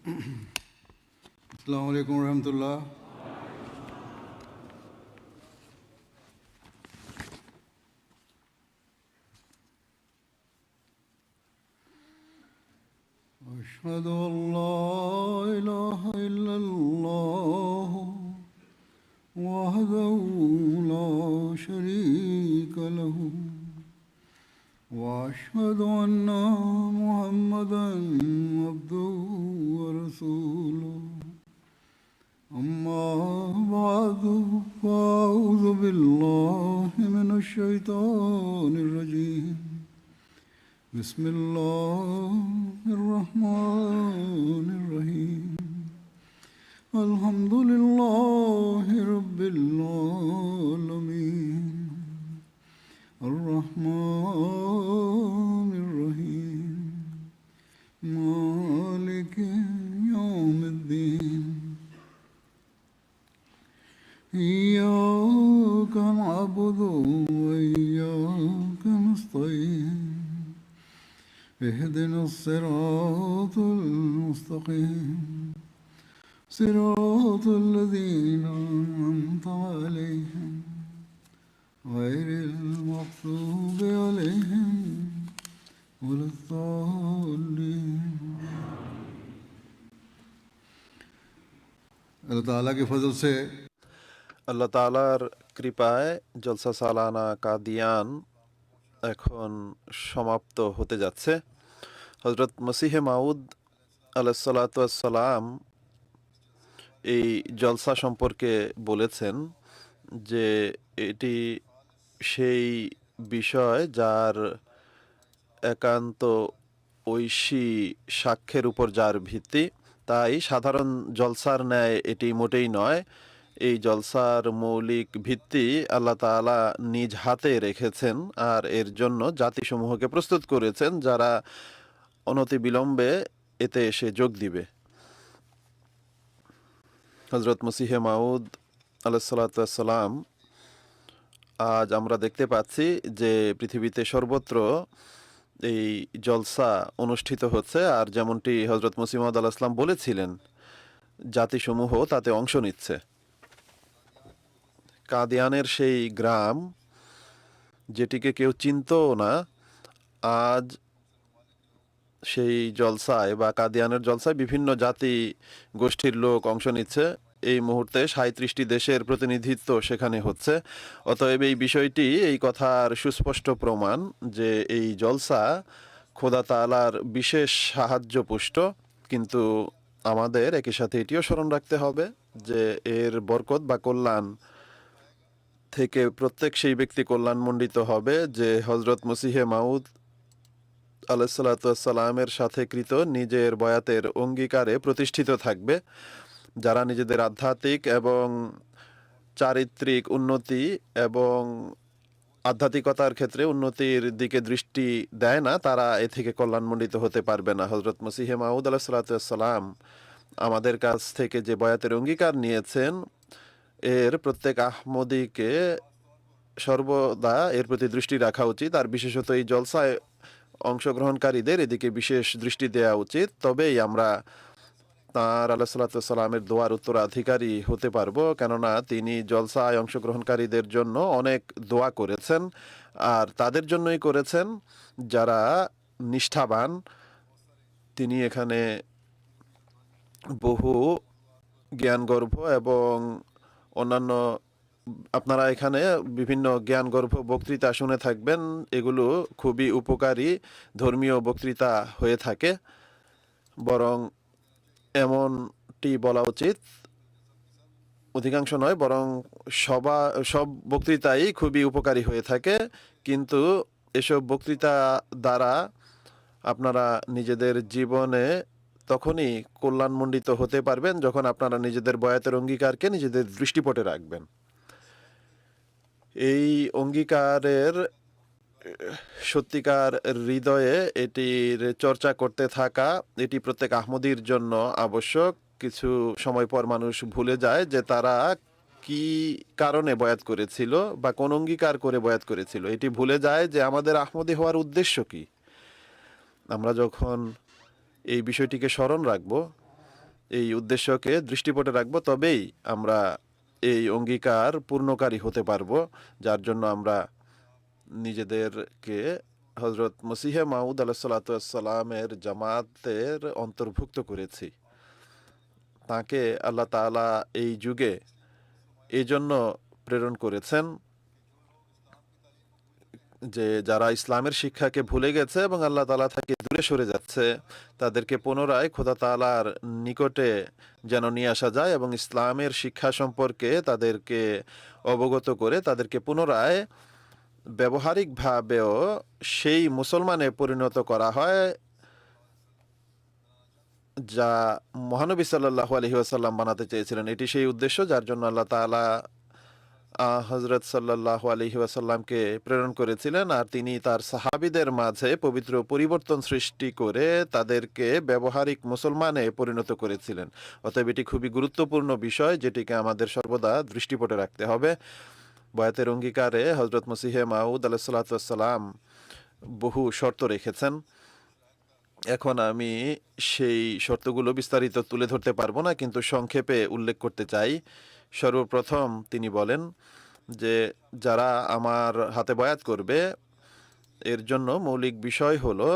আসসালামু আলাইকুম রহমতুল্লাহ। أشهد أن لا إله إلا الله وحده لا شريك له وأشهد أن محمدا عبده ورسوله أما بعد فأعوذ بالله من الشيطان الرجيم بسم الله الرحمن الرحيم الحمد لله رب العالمين الرحمن الرحيم مالك يوم الدين إياك نعبد وإياك نستعين اهدنا الصراط المستقيم صراط الذين أنعمت عليهم غير المغضوب عليهم ولا الضالين। अल्लाह ताला के फजल से আল্লাহ তাআলার কৃপায় জলসা সালানা কাদিয়ান এখন সমাপ্ত হতে যাচ্ছে। হযরত মসিহে মাউদ আলাইহিসসালাতু ওয়াসসালাম এই জলসা সম্পর্কে বলেছেন যে এটি সেই বিষয় যার একান্ত ঐশী সাক্ষ্যের উপর যার ভিত্তি, তাই সাধারণ জলসার ন্যায় এটি মোটেই নয়। এই জলসার মৌলিক ভিত্তি আল্লাহ তাআলা নিজ হাতে রেখেছেন আর এর জন্য জাতিসমূহকে প্রস্তুত করেছেন যারা অনতিবিলম্বে এতে এসে যোগ দিবে। হযরত মসিহে মাউদ আলাইহিসসালাতু ওয়াসসালাম, আজ আমরা দেখতে পাচ্ছি যে পৃথিবীতে সর্বত্র এই জলসা অনুষ্ঠিত হচ্ছে, আর যেমনটি হযরত মসিহ মাউদ আলাইহিস সালাম বলেছিলেন, জাতিসমূহ তাতে অংশ নিচ্ছে। কাদিয়ানের সেই গ্রাম যেটিকে কেউ চিনতও না, আজ সেই জলসায় বা কাদিয়ানের জলসায় বিভিন্ন জাতি গোষ্ঠীর লোক অংশ নিচ্ছে। এই মুহূর্তে ৩৭টি দেশের প্রতিনিধিত্ব সেখানে হচ্ছে। অতএব এই বিষয়টি এই কথার সুস্পষ্ট প্রমাণ যে এই জলসা খোদা তাআলার বিশেষ সাহায্যপুষ্ট। কিন্তু আমাদের একই সাথে এটিও স্মরণ রাখতে হবে যে এর বরকত বা কল্যাণ থেকে প্রত্যেক সেই ব্যক্তি কল্যাণমণ্ডিত হবে যে হযরত মসিহে মাউদ আলাইহিসসালাতু ওয়াসসালামের সাথে কৃত নিজের বয়াতের অঙ্গীকারে প্রতিষ্ঠিত থাকবে, যারা নিজেদের আধ্যাত্মিক এবং চারিত্রিক উন্নতি এবং আধ্যাত্মিকতার ক্ষেত্রে উন্নতির দিকে দৃষ্টি দেয় না, তারা এ থেকে কল্যাণমণ্ডিত হতে পারবে না। হযরত মসিহে মাউদ আলাইহিসসালাতু ওয়াসসালাম আমাদের কাছ থেকে যে বয়াতের অঙ্গীকার নিয়েছেন, এর প্রত্যেক আহমদীকে সর্বদা এর প্রতি দৃষ্টি রাখা উচিত, আর বিশেষত এই জলসায় অংশগ্রহণকারীদের এদিকে বিশেষ দৃষ্টি দেওয়া উচিত। তবেই আমরা তাঁর আলাইহিসসালাতু ওয়াসসালামের দোয়ার উত্তরাধিকারী হতে পারবো, কেননা তিনি জলসায় অংশগ্রহণকারীদের জন্য অনেক দোয়া করেছেন, আর তাদের জন্যই করেছেন যারা নিষ্ঠাবান। তিনি এখানে বহু জ্ঞানগর্ভ এবং অন্যান্য, আপনারা এখানে বিভিন্ন জ্ঞানগর্ভ বক্তৃতা শুনে থাকবেন, এগুলো খুবই উপকারী ধর্মীয় বক্তৃতা হয়ে থাকে। বরং এমনটি বলা উচিত, অধিকাংশ নয় বরং সব বক্তৃতাই খুবই উপকারী হয়ে থাকে। কিন্তু এসব বক্তৃতা দ্বারা আপনারা নিজেদের জীবনে তখনই কল্যাণমণ্ডিত হতে পারবেন যখন আপনারা নিজেদের বয়াতের অঙ্গীকারকে নিজেদের দৃষ্টিপটে রাখবেন। এই অঙ্গীকারের সত্যিকার হৃদয়ে এটির চর্চা করতে থাকা, এটি প্রত্যেক আহমদীর জন্য আবশ্যক। কিছু সময় পর মানুষ ভুলে যায় যে তারা কি কারণে বয়াত করেছিল বা কোন অঙ্গীকার করে বয়াত করেছিল। এটি ভুলে যায় যে আমাদের আহমদী হওয়ার উদ্দেশ্য কি। আমরা যখন এই বিষয়টিকে স্মরণ রাখব এই উদ্দেশ্যকে দৃষ্টিপটে রাখবো, তবেই আমরা এই অঙ্গীকার পূর্ণকারী হতে পারবো, যার জন্য আমরা নিজেদেরকে হজরত মসিহে মাউদ আলাহিসাল্লামের জামাতের অন্তর্ভুক্ত করেছি। তাকে আল্লাহ তাআলা এই যুগে এই জন্য প্রেরণ করেছেন যে যারা ইসলামের শিক্ষাকে ভুলে গেছে এবং আল্লাহ তাআলা থেকে দূরে সরে যাচ্ছে, তাদেরকে পুনরায় খোদা তাআলার নিকটে যেন নিয়ে আসা যায় এবং ইসলামের শিক্ষা সম্পর্কে তাদেরকে অবগত করে তাদেরকে পুনরায় ব্যবহারিকভাবেও সেই মুসলমানে পরিণত করা হয় যা মহানবী সাল্লাল্লাহু আলাইহি ওয়াসাল্লাম বানাতে চেয়েছিলেন। এটি সেই উদ্দেশ্য যার জন্য আল্লাহ তাআলা হযরত সাল্লাল্লাহু আলাইহি ওয়াসাল্লামকে প্রেরণ করেছিলেন, আর তিনি তার সাহাবীদের মাঝে পবিত্র পরিবর্তন সৃষ্টি করে তাদেরকে ব্যবহারিক মুসলমানে পরিণত করেছিলেন। অতএব এটি খুবই গুরুত্বপূর্ণ বিষয়, যেটিকে আমাদের সর্বদা দৃষ্টিপটে রাখতে হবে। বয়াতের অঙ্গীকারে হযরত মসিহে মাউদ আলাইহিসসালাম বহু শর্ত রেখেছেন। এখন আমি সেই শর্তগুলো বিস্তারিত তুলে ধরতে পারবো না, কিন্তু সংক্ষেপে উল্লেখ করতে চাই। সর্বপ্রথম তিনি বলেন যে যারা আমার হাতে বয়াত করবে, এর জন্য মৌলিক বিষয় হলো,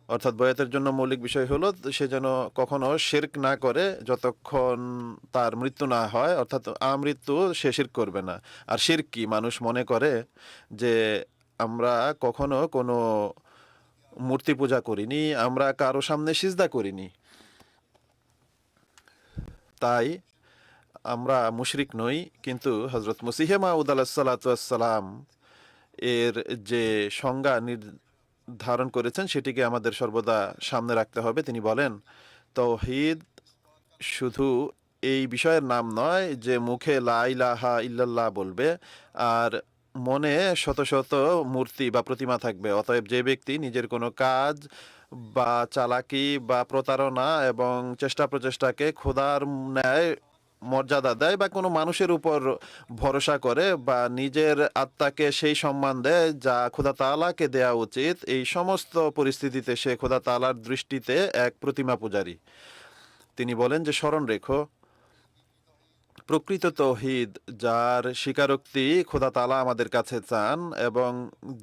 অর্থাৎ বয়াতের জন্য মৌলিক বিষয় হলো সে যেন কখনো শিরক না করে যতক্ষণ তার মৃত্যু না হয়, অর্থাৎ আমৃত্যু সে শিরক করবে না। আর শিরক কি? মানুষ মনে করে যে আমরা কখনো কোনো মূর্তি পূজা করিনি, আমরা কারো সামনে সিজদা করিনি, তাই আমরা মুশরিক নই। কিন্তু হজরত মসিহে মাউদ আলাহিসাল্লাম এর যে সংজ্ঞা নির্ধারণ করেছেন সেটিকে আমাদের সর্বদা সামনে রাখতে হবে। তিনি বলেন, তাওহীদ শুধু এই বিষয়ের নাম নয় যে মুখে লা ইলাহা ইল্লাল্লাহ বলবে আর মনে শত শত মূর্তি বা প্রতিমা থাকবে। অতএব যে ব্যক্তি নিজের কোনো কাজ বা চালাকি বা প্রতারণা এবং চেষ্টা প্রচেষ্টাকে খোদার ন্যায় মর্যাদা দেয় বা কোনো মানুষের উপর ভরসা করে বা নিজের আত্মাকে সেই সম্মান দেয় যা খোদা তাআলাকে দেয়া উচিত, এই সমস্ত পরিস্থিতিতে সে খোদা তাআলার দৃষ্টিতে এক প্রতিমা পূজারী। তিনি বলেন যে স্মরণ রেখো, প্রকৃত তৌহিদ যার স্বীকারোক্তি খোদা তাআলা আমাদের কাছে চান এবং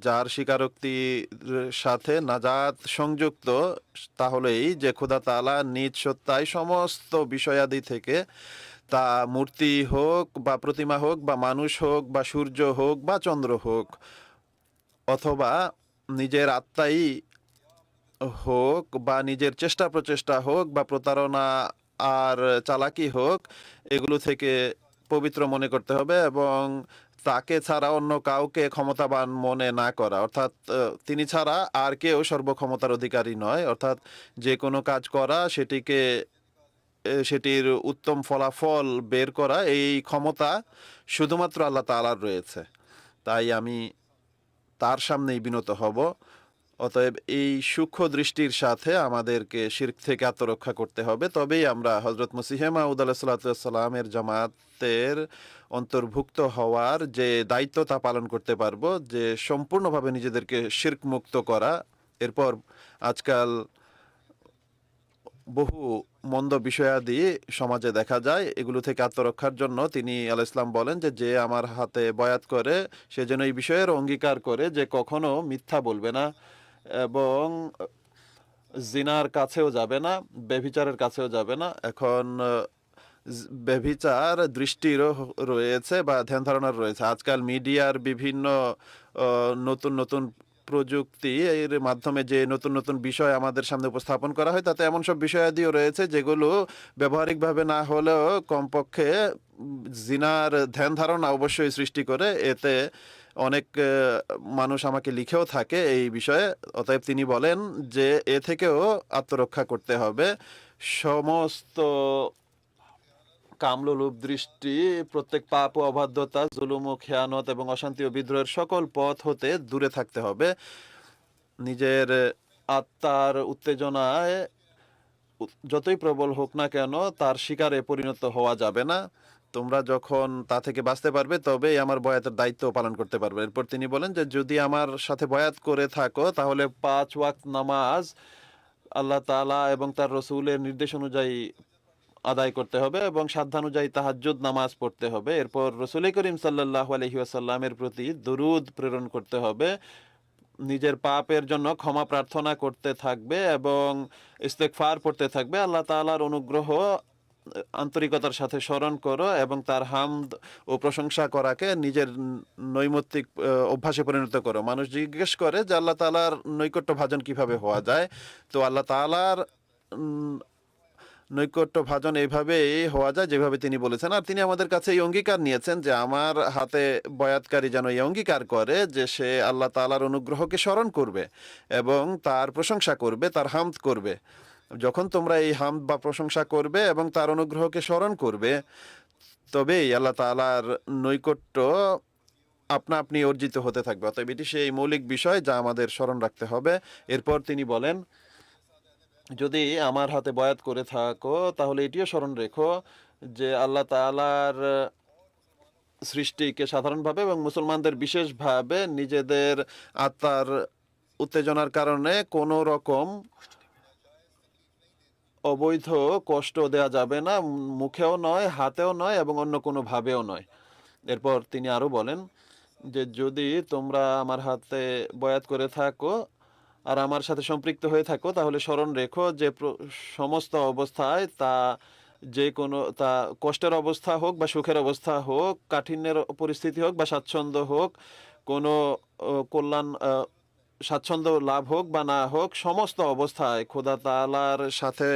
যার স্বীকারোক্তির সাথে নাজাত সংযুক্ত, তাহলে এই যে খোদা তাআলা নিজ সত্তায় সমস্ত বিষয়াদি থেকে, তা মূর্তি হোক বা প্রতিমা হোক বা মানুষ হোক বা সূর্য হোক বা চন্দ্র হোক, অথবা নিজের আত্মাই হোক বা নিজের চেষ্টা প্রচেষ্টা হোক বা প্রতারণা আর চালাকি হোক, এগুলো থেকে পবিত্র মনে করতে হবে এবং তাকে ছাড়া অন্য কাউকে ক্ষমতাবান মনে না করা, অর্থাৎ তিনি ছাড়া আর কেউ সর্বক্ষমতার অধিকারী নয়। অর্থাৎ যে কোনো কাজ করা, সেটির উত্তম ফলাফল বের করা, এই ক্ষমতা শুধুমাত্র আল্লাহ তাআলার রয়েছে। তাই আমি তার সামনেই বিনত হব। অতএব এই সূক্ষ্ম দৃষ্টির সাথে আমাদেরকে শিরক থেকে আত্মরক্ষা করতে হবে, তবেই আমরা হজরত মসিহে মাউদ আলাইহিসসালামের জামাতের অন্তর্ভুক্ত হওয়ার যে দায়িত্ব তা পালন করতে পারবো, যে সম্পূর্ণভাবে নিজেদেরকে শিরক মুক্ত করা। এরপর আজকাল বহু মন্দ বিষয়াদি সমাজে দেখা যায়, এগুলো থেকে আত্মরক্ষার জন্য তিনি আলাইহিস সালাম বলেন যে যে আমার হাতে বয়াত করে সে যেন এই বিষয়ের অঙ্গীকার করে যে কখনো মিথ্যা বলবে না এবং জিনার কাছেও যাবে না, ব্যভিচারের কাছেও যাবে না। এখন ব্যভিচার দৃষ্টিরও রয়েছে বা ধ্যান ধারণার রয়েছে। আজকাল মিডিয়ার বিভিন্ন নতুন নতুন প্রযুক্তি এর মাধ্যমে যে নতুন নতুন বিষয় আমাদের সামনে উপস্থাপন করা হয়, তাতে এমন সব বিষয়াদিও রয়েছে যেগুলো ব্যবহারিকভাবে না হলেও কমপক্ষে জিনার ধ্যান ধারণা অবশ্যই সৃষ্টি করে। এতে অনেক মানুষ আমাকে লিখেও থাকে এই বিষয়ে। অতএব তিনি বলেন যে এ থেকেও আত্মরক্ষা করতে হবে। সমস্ত কামলোলুপ দৃষ্টি, প্রত্যেক পাপ ও অবাধ্যতা, জুলুম ও খেয়ানত এবং অশান্তি ও বিদ্রোহের সকল পথ হতে দূরে থাকতে হবে। নিজের আত্মার উত্তেজনায় যতই প্রবল হোক না কেন তার শিকারে পরিণত হওয়া যাবে না। তোমরা যখন তা থেকে বাঁচতে পারবে তবেই আমার বয়াতের দায়িত্ব পালন করতে পারবে। এরপর তিনি বলেন যে যদি আমার সাথে বয়াত করে থাকো তাহলে 5 ওয়াক্ত নামাজ আল্লাহ তাআলা এবং তার রসুলের নির্দেশ অনুযায়ী আদায় করতে হবে এবং সাধ্যানুযায়ী তাহাজ্জুদ নামাজ পড়তে হবে। এরপর রসুল করিম সাল্লাল্লাহু আলাইহি ওয়াসাল্লামের প্রতি দরুদ প্রেরণ করতে হবে, নিজের পাপের জন্য ক্ষমা প্রার্থনা করতে থাকবে এবং ইস্তেগফার পড়তে থাকবে। আল্লাহ তাআলার অনুগ্রহ আন্তরিকতার সাথে স্মরণ করো এবং তার হামদ ও প্রশংসা করাকে নিজের নৈমিত্তিক অভ্যাসে পরিণত করো। মানুষ জিজ্ঞেস করে যে আল্লাহ তাআলার নৈকট্য ভাজন কিভাবে হওয়া যায়, তো আল্লাহ তাআলার নৈকট্য ভাজন এইভাবেই হওয়া যায় যেভাবে তিনি বলেছেন। আর তিনি আমাদের কাছে এই অঙ্গীকার নিয়েছেন যে আমার হাতে বয়াতকারী যেন এই অঙ্গীকার করে যে সে আল্লাহ তাআলার অনুগ্রহকে স্মরণ করবে এবং তার প্রশংসা করবে, তার হামদ করবে। যখন তোমরা এই হামদ বা প্রশংসা করবে এবং তার অনুগ্রহকে স্মরণ করবে, তবেই আল্লাহ তাআলার নৈকট্য আপনা আপনি অর্জিত হতে থাকবে। অতএব এটি সেই মৌলিক বিষয় যা আমাদের স্মরণ রাখতে হবে। এরপর তিনি বলেন, যদি আমার হাতে বয়াত করে থাকো তাহলে এটিও স্মরণ রেখো যে আল্লাহ তাআলার সৃষ্টিকে সাধারণভাবে এবং মুসলমানদের বিশেষভাবে নিজেদের আত্মার উত্তেজনার কারণে কোনো রকম অবৈধ কষ্ট দেয়া যাবে না, মুখেও নয়, হাতেও নয় এবং অন্য কোনো ভাবেও নয়। এরপর তিনি আরও বলেন যে যদি তোমরা আমার হাতে বয়াত করে থাকো আর আমার সাথে সম্পৃক্ত হয়ে থাকো তাহলে স্মরণ রেখো যে সমস্ত অবস্থায় যে কোনো কষ্টের অবস্থা হোক বা সুখের অবস্থা হোক, কাঠিন্যের পরিস্থিতি হোক বা স্বাচ্ছন্দ্য হোক, কোনো কল্যাণ স্বাচ্ছন্দ্য লাভ হোক বা না হোক, সমস্ত অবস্থায় খোদা তাআলার সাথে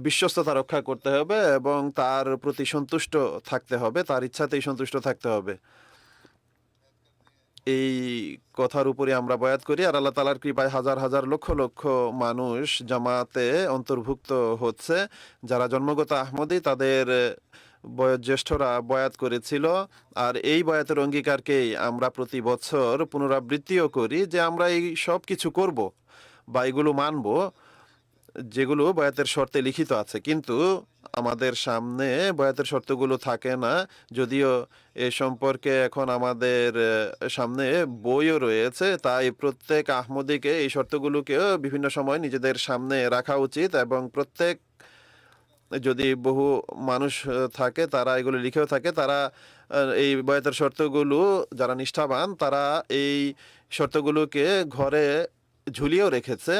বিশ্বস্ততা রক্ষা করতে হবে এবং তার প্রতি সন্তুষ্ট থাকতে হবে, তার ইচ্ছাতেই সন্তুষ্ট থাকতে হবে। এই কথার উপরে আমরা বয়াত করি আর আল্লাহ তাআলার কৃপায় হাজার হাজার লক্ষ লক্ষ মানুষ জামাতে অন্তর্ভুক্ত হচ্ছে। যারা জন্মগত আহমদী তাদের বয়োজ্যেষ্ঠরা বয়াত করেছিল আর এই বয়াতের অঙ্গীকারকেই আমরা প্রতি বছর পুনরাবৃত্তিও করি যে আমরা এই সব কিছু করব বা এগুলো মানব যেগুলো বয়াতের শর্তে লিখিত আছে। কিন্তু আমাদের সামনে বয়াতের শর্তগুলো থাকে না, যদিও এ সম্পর্কে এখন আমাদের সামনে বইও রয়েছে। তাই প্রত্যেক আহমদীকে এই শর্তগুলোকেও বিভিন্ন সময় নিজেদের সামনে রাখা উচিত এবং প্রত্যেক যদি বহু মানুষ থাকে তারা এগুলো লিখেও থাকে, তারা এই বয়াতের শর্তগুলো যারা নিষ্ঠাবান তারা এই শর্তগুলোকে ঘরে ঝুলিয়েও রেখেছে।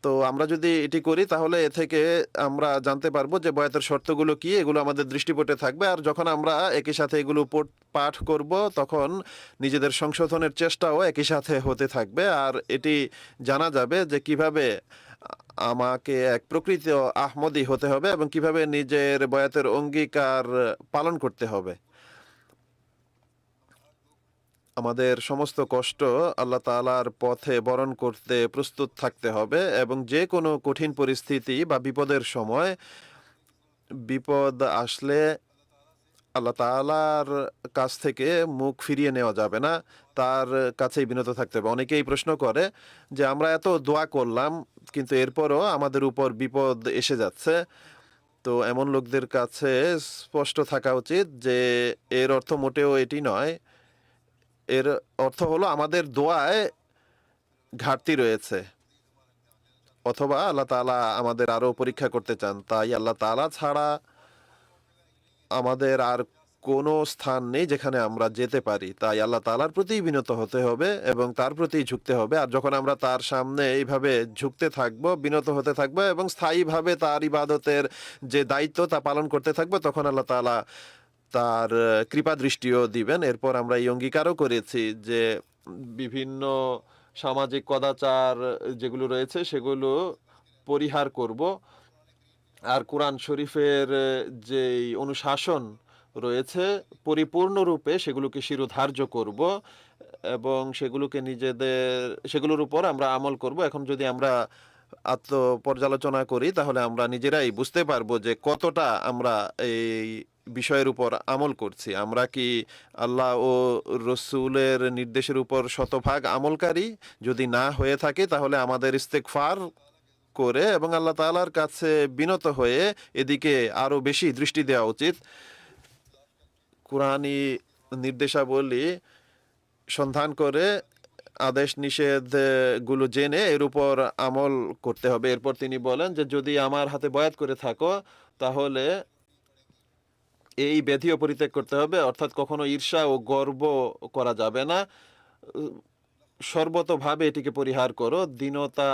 তো আমরা যদি এটি করি তাহলে এ থেকে আমরা জানতে পারবো যে বয়াতের শর্তগুলো কি, এগুলো আমাদের দৃষ্টিপটে থাকবে। আর যখন আমরা একই সাথে এগুলো পাঠ করব তখন নিজেদের সংশোধনের চেষ্টাও একই সাথে হতে থাকবে আর এটি জানা যাবে যে কিভাবে আমাকে এক প্রকৃত আহমদী হতে হবে এবং কিভাবে নিজের বয়াতের অঙ্গীকার পালন করতে হবে। আমাদের সমস্ত কষ্ট আল্লাহ তাআলার পথে বরণ করতে প্রস্তুত থাকতে হবে এবং যে কোনো কঠিন পরিস্থিতি বা বিপদের সময় বিপদ আসলে আল্লাহ তাআলার কাছ থেকে মুখ ফিরিয়ে নেওয়া যাবে না, তার কাছেই বিনত থাকতে হবে। অনেকেই প্রশ্ন করে যে আমরা এত দোয়া করলাম কিন্তু এরপরও আমাদের উপর বিপদ এসে যাচ্ছে। তো এমন লোকদের কাছে স্পষ্ট থাকা উচিত যে এর অর্থ মোটেও এটি নয়। এর অর্থ হলো আমাদের দোয়ায় ঘাটতি রয়েছে অথবা আল্লাহ তাআলা আমাদের আরো পরীক্ষা করতে চান। তাই আল্লাহ তাআলা ছাড়া আমাদের আর কোনো স্থান নেই যেখানে আমরা যেতে পারি। তাই আল্লাহ তাআলার প্রতি বিনত হতে হবে এবং তার প্রতি ঝুঁকতে হবে। আর যখন আমরা তার সামনে এইভাবে ঝুঁকতে থাকব, বিনত হতে থাকবো এবং স্থায়ীভাবে তার ইবাদতের যে দায়িত্ব তা পালন করতে থাকবো, তখন আল্লাহ তাআলা তার কৃপা দৃষ্টিও দিবেন। এরপর আমরা এই অঙ্গীকারও করেছি যে বিভিন্ন সামাজিক কদাচার যেগুলো রয়েছে সেগুলো পরিহার করব আর কোরআন শরীফের যেই অনুশাসন রয়েছে পরিপূর্ণরূপে সেগুলোকে শিরোধার্য করব এবং সেগুলোর উপর আমরা আমল করব। এখন যদি আমরা আত্মপর্যালোচনা করি তাহলে আমরা নিজেরাই বুঝতে পারবো যে কতটা আমরা এই বিষয়ের উপর আমল করছি। আমরা কি আল্লাহ ও রসুলের নির্দেশের উপর শতভাগ আমলকারী? যদি না হয়ে থাকে তাহলে আমাদের ইস্তেগফার করে এবং আল্লাহ তাআলার কাছে বিনত হয়ে এদিকে আরো বেশি দৃষ্টি দেওয়া উচিত। কুরআনী নির্দেশাবলী সন্ধান করে আদেশ নিষেধ গুলো জেনে এর উপর আমল করতে হবে। এরপর তিনি বলেন যে যদি আমার হাতে বয়াত করে থাকো তাহলে এই ব্যাধিও পরিত্যাগ করতে হবে, অর্থাৎ কখনো ঈর্ষা ও গর্ব করা যাবে না। সর্বতভাবে এটিকে পরিহার করো, দীনতা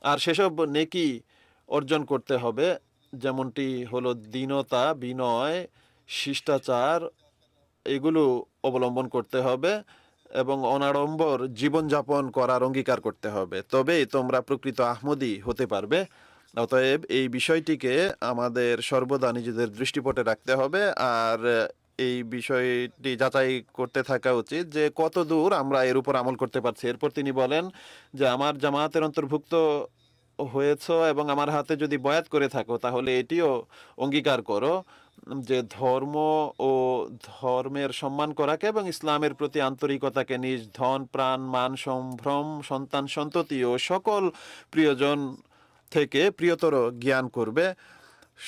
আর সেসব নেকি অর্জন করতে হবে, যেমনটি হলো দীনতা, বিনয়, শিষ্টাচার, এগুলো অবলম্বন করতে হবে এবং অনাড়ম্বর জীবনযাপন করার অঙ্গীকার করতে হবে। তবেই তোমরা প্রকৃত আহমদী হতে পারবে। অতএব এই বিষয়টিকে আমাদের সর্বদা নিজেদের দৃষ্টিপটে রাখতে হবে আর এই বিষয়টি যাচাই করতে থাকা উচিত যে কত দূর আমরা এর উপর আমল করতে পারছি। এরপর তিনি বলেন যে আমার জামায়াতের অন্তর্ভুক্ত হয়েছ এবং আমার হাতে যদি বয়াত করে থাকো তাহলে এটিও অঙ্গীকার করো যে ধর্ম ও ধর্মের সম্মান করাকে এবং ইসলামের প্রতি আন্তরিকতাকে নিজ ধন, প্রাণ, মান, সম্ভ্রম, সন্তান, সন্ততি ও সকল প্রিয়জন থেকে প্রিয়তর জ্ঞান করবে,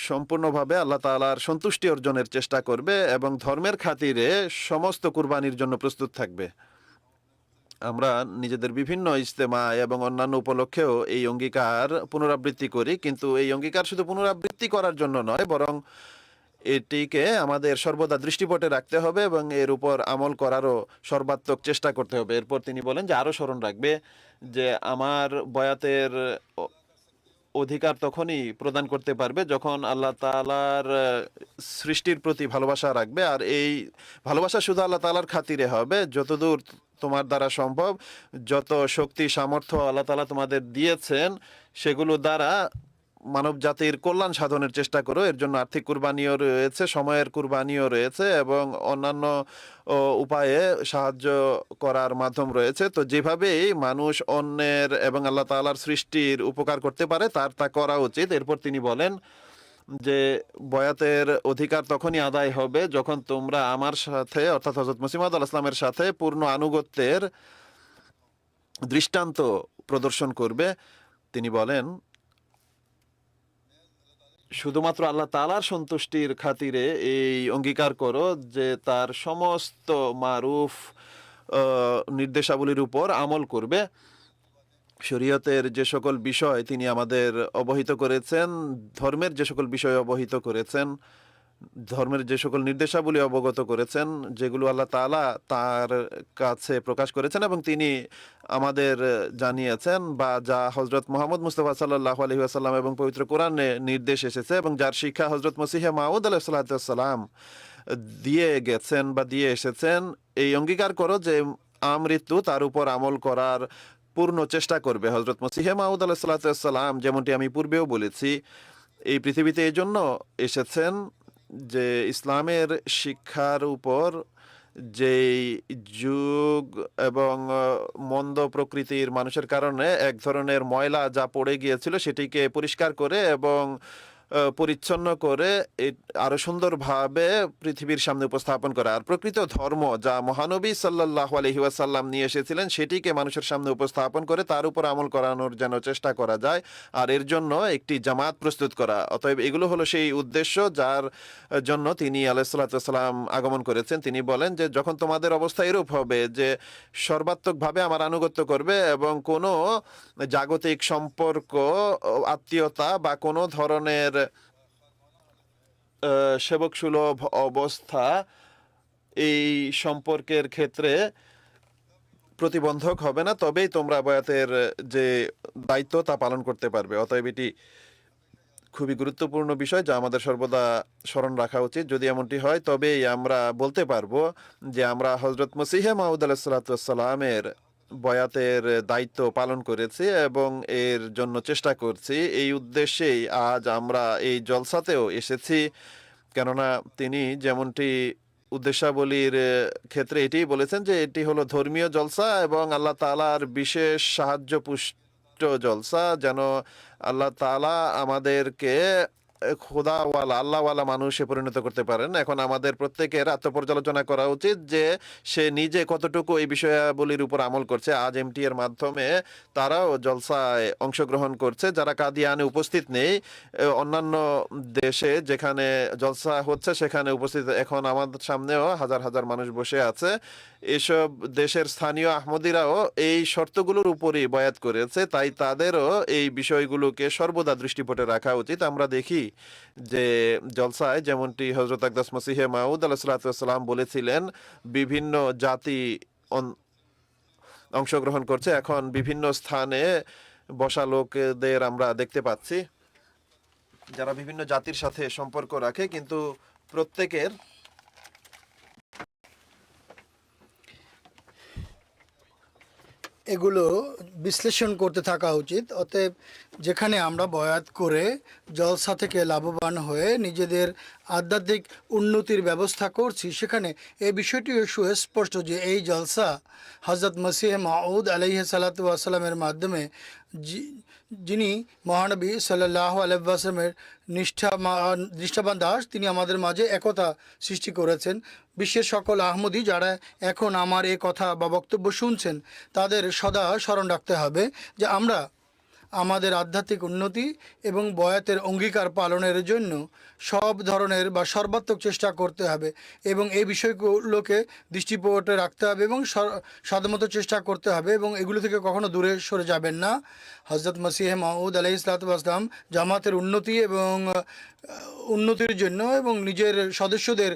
সম্পূর্ণভাবে আল্লাহ তাআলার সন্তুষ্টি অর্জনের চেষ্টা করবে এবং ধর্মের খাতিরে সমস্ত কুরবানির জন্য প্রস্তুত থাকবে। আমরা নিজেদের বিভিন্ন ইজতেমা এবং অন্যান্য উপলক্ষেও এই অঙ্গীকার পুনরাবৃত্তি করি, কিন্তু এই অঙ্গীকার শুধু পুনরাবৃত্তি করার জন্য নয়, বরং এটিকে আমাদের সর্বদা দৃষ্টিপটে রাখতে হবে এবং এর উপর আমল করারও সর্বাত্মক চেষ্টা করতে হবে। এরপর তিনি বলেন যে আরও স্মরণ রাখবে যে আমার বয়াতের অধিকার তখনই প্রদান করতে পারবে যখন আল্লাহ তাআলার সৃষ্টির প্রতি ভালোবাসা রাখবে, আর এই ভালোবাসা শুধু আল্লাহ তাআলার খাতিরে হবে। যতদূর তোমার দ্বারা সম্ভব, যত শক্তি সামর্থ্য আল্লাহ তাআলা তোমাদের দিয়েছেন সেগুলো দ্বারা মানব জাতির কল্যাণ সাধনের চেষ্টা করো। এর জন্য আর্থিক কুরবানিও রয়েছে, সময়ের কুরবানিও রয়েছে এবং অন্যান্য উপায়ে সাহায্য করার মাধ্যম রয়েছে। তো যেভাবেই মানুষ অন্যের এবং আল্লাহ তাআলার সৃষ্টির উপকার করতে পারে তার তা করা উচিত। এরপর তিনি বলেন যে বয়াতের অধিকার তখনই আদায় হবে যখন তোমরা আমার সাথে অর্থাৎ হযরত মসিহ মাউদ আলাইহিস সালামের সাথে পূর্ণ আনুগত্যের দৃষ্টান্ত প্রদর্শন করবে। তিনি বলেন শুধুমাত্র আল্লাহ তাআলার সন্তুষ্টির খাতিরে এই অঙ্গীকার করো যে তার সমস্ত মারুফ নির্দেশাবলীর উপর আমল করবে। শরীয়তের যে সকল বিষয় তিনি আমাদের অবহিত করেছেন, ধর্মের যে সকল বিষয় অবহিত করেছেন, ধর্মের যে সকল নির্দেশাবলী অবগত করেছেন, যেগুলো আল্লাহ তাআলা তার কাছে প্রকাশ করেছেন এবং তিনি আমাদের জানিয়েছেন, বা যা হযরত মুহাম্মদ মুস্তাফা সাল্লাল্লাহু আলাইহি ওয়াসাল্লাম এবং পবিত্র কোরআনে নির্দেশ এসেছে এবং যার শিক্ষা হযরত মসিহ মাউদ আলাইহিস সালাম দিয়ে গেছেন বা দিয়ে এসেছেন, এই অঙ্গীকার করো যে আমৃত্যু তার উপর আমল করার পূর্ণ চেষ্টা করবে। হযরত মসিহ মাউদ আলাইহিস সালাম, যেমনটি আমি পূর্বেও বলেছি, এই পৃথিবীতে এই জন্য এসেছেন যে ইসলামের শিক্ষার উপর যেই যুগ এবং মন্দ প্রকৃতির মানুষের কারণে এক ধরনের ময়লা যা পড়ে গিয়েছিল সেটিকে পরিষ্কার করে এবং পরিচ্ছন্ন করে আরো সুন্দরভাবে পৃথিবীর সামনে উপস্থাপন করা। আর প্রকৃত ধর্ম যা মহানবী সাল্লাল্লাহু আলাইহি ওয়াসাল্লাম নিয়ে এসেছিলেন সেটিকে মানুষের সামনে উপস্থাপন করে তার উপর আমল করানোর যেন চেষ্টা করা যায়, আর এর জন্য একটি জামাত প্রস্তুত করা। অতএব এগুলো হলো সেই উদ্দেশ্য যার জন্য তিনি আলাইহিস সালাতু ওয়াস সালাম আগমন করেছেন। তিনি বলেন যে যখন তোমাদের অবস্থা এরূপ হবে যে সর্বাত্মকভাবে আমার আনুগত্য করবে এবং কোনো জাগতিক সম্পর্ক, আত্মীয়তা বা কোনো ধরনের সেবক সুলভ অবস্থা এই সম্পর্কের ক্ষেত্রে প্রতিবন্ধক হবে না, তবেই তোমরা বয়াতের যে দায়িত্ব তা পালন করতে পারবে। অতএব এটি খুবই গুরুত্বপূর্ণ বিষয় যা আমাদের সর্বদা স্মরণ রাখা উচিত। যদি এমনটি হয় তবেই আমরা বলতে পারবো যে আমরা হযরত মসিহ মাউদ আলাইহিস সালাতু ওয়াস সালামের বয়াতের দায়িত্ব পালন করেছি এবং এর জন্য চেষ্টা করছি। এই উদ্দেশ্যেই আজ আমরা এই জলসাতেও এসেছি, কেননা তিনি যেমনটি উদ্দেশ্যাবলীর ক্ষেত্রে এটি বলেছেন যে এটি হলো ধর্মীয় জলসা এবং আল্লাহ তাআলার বিশেষ সাহায্য পুষ্ট জলসা, যেন আল্লাহ তাআলা আমাদেরকে খোদাওয়ালা আল্লাহওয়ালা মানুষে পরিণত করতে পারেন। এখন আমাদের প্রত্যেকের আত্মপর্যালোচনা করা উচিত যে সে নিজে কতটুকু এই বিষয়াবলীর উপর আমল করছে। আজ এমটি এর মাধ্যমে তারাও জলসায় অংশগ্রহণ করছে যারা কাদিয়ানে উপস্থিত নেই। অন্যান্য দেশে যেখানে জলসা হচ্ছে সেখানে উপস্থিত, এখন আমাদের সামনেও হাজার হাজার মানুষ বসে আছে। এসব দেশের স্থানীয় আহমদিরাও এই শর্তগুলোর উপরই বয়াত করেছে, তাই তাদেরও এই বিষয়গুলোকে সর্বদা দৃষ্টিপটে রাখা উচিত। আমরা দেখি যে জলসায় যেমনটি হজরত আকদাস মসিহে মাউদ আলাইহিসসালাম বলেছিলেন, বিভিন্ন জাতি অংশগ্রহণ করছে। এখন বিভিন্ন স্থানে বসা লোকদের আমরা দেখতে পাচ্ছি যারা বিভিন্ন জাতির সাথে সম্পর্ক রাখে, কিন্তু প্রত্যেকের এগুলো বিশ্লেষণ করতে থাকা উচিত। অতএব যেখানে আমরা বয়াত করে জলসা থেকে লাভবান হয়ে নিজেদের আধ্যাত্মিক উন্নতির ব্যবস্থা করছি, সেখানে এই বিষয়টিও সুস্পষ্ট যে এই জলসা হজরত মসিহ মাউদ আলাইহি সাল্লাতু ওয়াসাল্লামের মাধ্যমে যিনি মহানবী সাল্লাল্লাহু আলাইহি ওয়াসাল্লামের নিষ্ঠাবান দাস, তিনি আমাদের মাঝে একতা সৃষ্টি করেছেন। বিশ্বের সকল আহমদী যারা এখন আমার এই কথা বা বক্তব্য শুনছেন, তাদের সদা স্মরণ রাখতে হবে যে আমরা আমাদের আধ্যাত্মিক উন্নতি এবং বয়াতের অঙ্গীকার পালনের জন্য সব ধরনের বা সর্বাত্মক চেষ্টা করতে হবে এবং এই বিষয়গুলোকে দৃষ্টিপটে রাখতে হবে এবং সাধ্যমতো চেষ্টা করতে হবে এবং এগুলো থেকে কখনো দূরে সরে যাবেন না। হজরত মসিহ মাউদ আলাইহিস সালাতু ওয়াস সালাম জামাতের উন্নতি এবং উন্নতির জন্য এবং নিজের সদস্যদের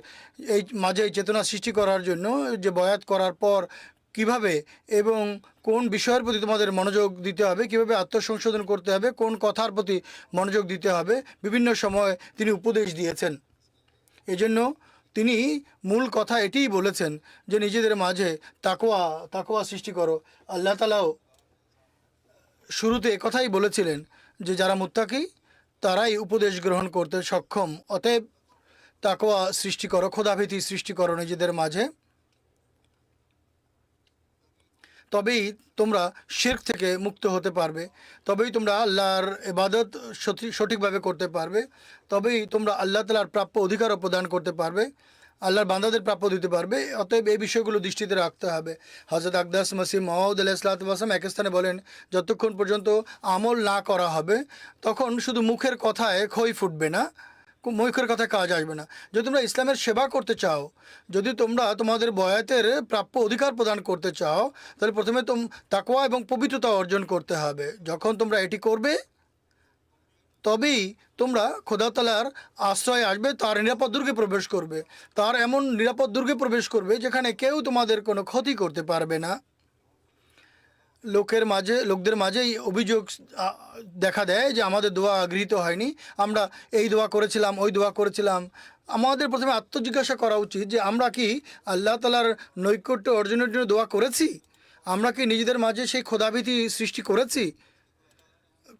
এই মাঝে এই চেতনা সৃষ্টি করার জন্য যে বয়াত করার পর কিভাবে এবং কোন বিষয়ের প্রতি তোমাদের মনোযোগ দিতে হবে, কিভাবে আত্মসংশোধন করতে হবে, কোন কথার প্রতি মনোযোগ দিতে হবে, বিভিন্ন সময় তিনি উপদেশ দিয়েছেন। এজন্য তিনি মূল কথা এটিই বলেছেন যে নিজেদের মাঝে তাকওয়া সৃষ্টি করো। আল্লাহ তাআলাও শুরুতে একথাই বলেছিলেন যে যারা মুত্তাকি তারাই উপদেশ গ্রহণ করতে সক্ষম। অতএব তাকওয়া সৃষ্টি করো, খোদাভীতি সৃষ্টি করো নিজেদের মাঝে, তবেই তোমরা শিরক থেকে মুক্ত হতে পারবে, তবেই তোমরা আল্লাহর ইবাদত সঠিকভাবে করতে পারবে, তবেই তোমরা আল্লাহ তাআলার প্রাপ্য অধিকারও প্রদান করতে পারবে, আল্লাহর বান্দাদের প্রাপ্য দিতে পারবে। অতএব এই বিষয়গুলো দৃষ্টিতে রাখতে হবে। হযরত আকদাস মসিহ মাউদ আলাইহিস সালাতু ওয়াস সালাম এক স্থানে বলেন, যতক্ষণ পর্যন্ত আমল না করা হবে তখন শুধু মুখের কথায় খই ফুটবে না, মুখের কথায় কাজ আসবে না। যদি তোমরা ইসলামের সেবা করতে চাও, যদি তোমরা তোমাদের বয়াতের প্রাপ্য অধিকার প্রদান করতে চাও, তাহলে প্রথমে তাকওয়া এবং পবিত্রতা অর্জন করতে হবে। যখন তোমরা এটি করবে তবেই তোমরা খোদা তাআলার আশ্রয়ে আসবে, তার নিরাপদ দুর্গে প্রবেশ করবে, তার এমন নিরাপদ দুর্গে প্রবেশ করবে যেখানে কেউ তোমাদের কোনো ক্ষতি করতে পারবে না। লোকদের মাঝেই অভিযোগ দেখা দেয় যে আমাদের দোয়া গৃহীত হয়নি, আমরা এই দোয়া করেছিলাম, ওই দোয়া করেছিলাম। আমাদের প্রথমে আত্মজিজ্ঞাসা করা উচিত যে আমরা কি আল্লাহ তাআলার নৈকট্য অর্জনের জন্য দোয়া করেছি? আমরা কি নিজেদের মাঝে সেই খোদাভীতি সৃষ্টি করেছি?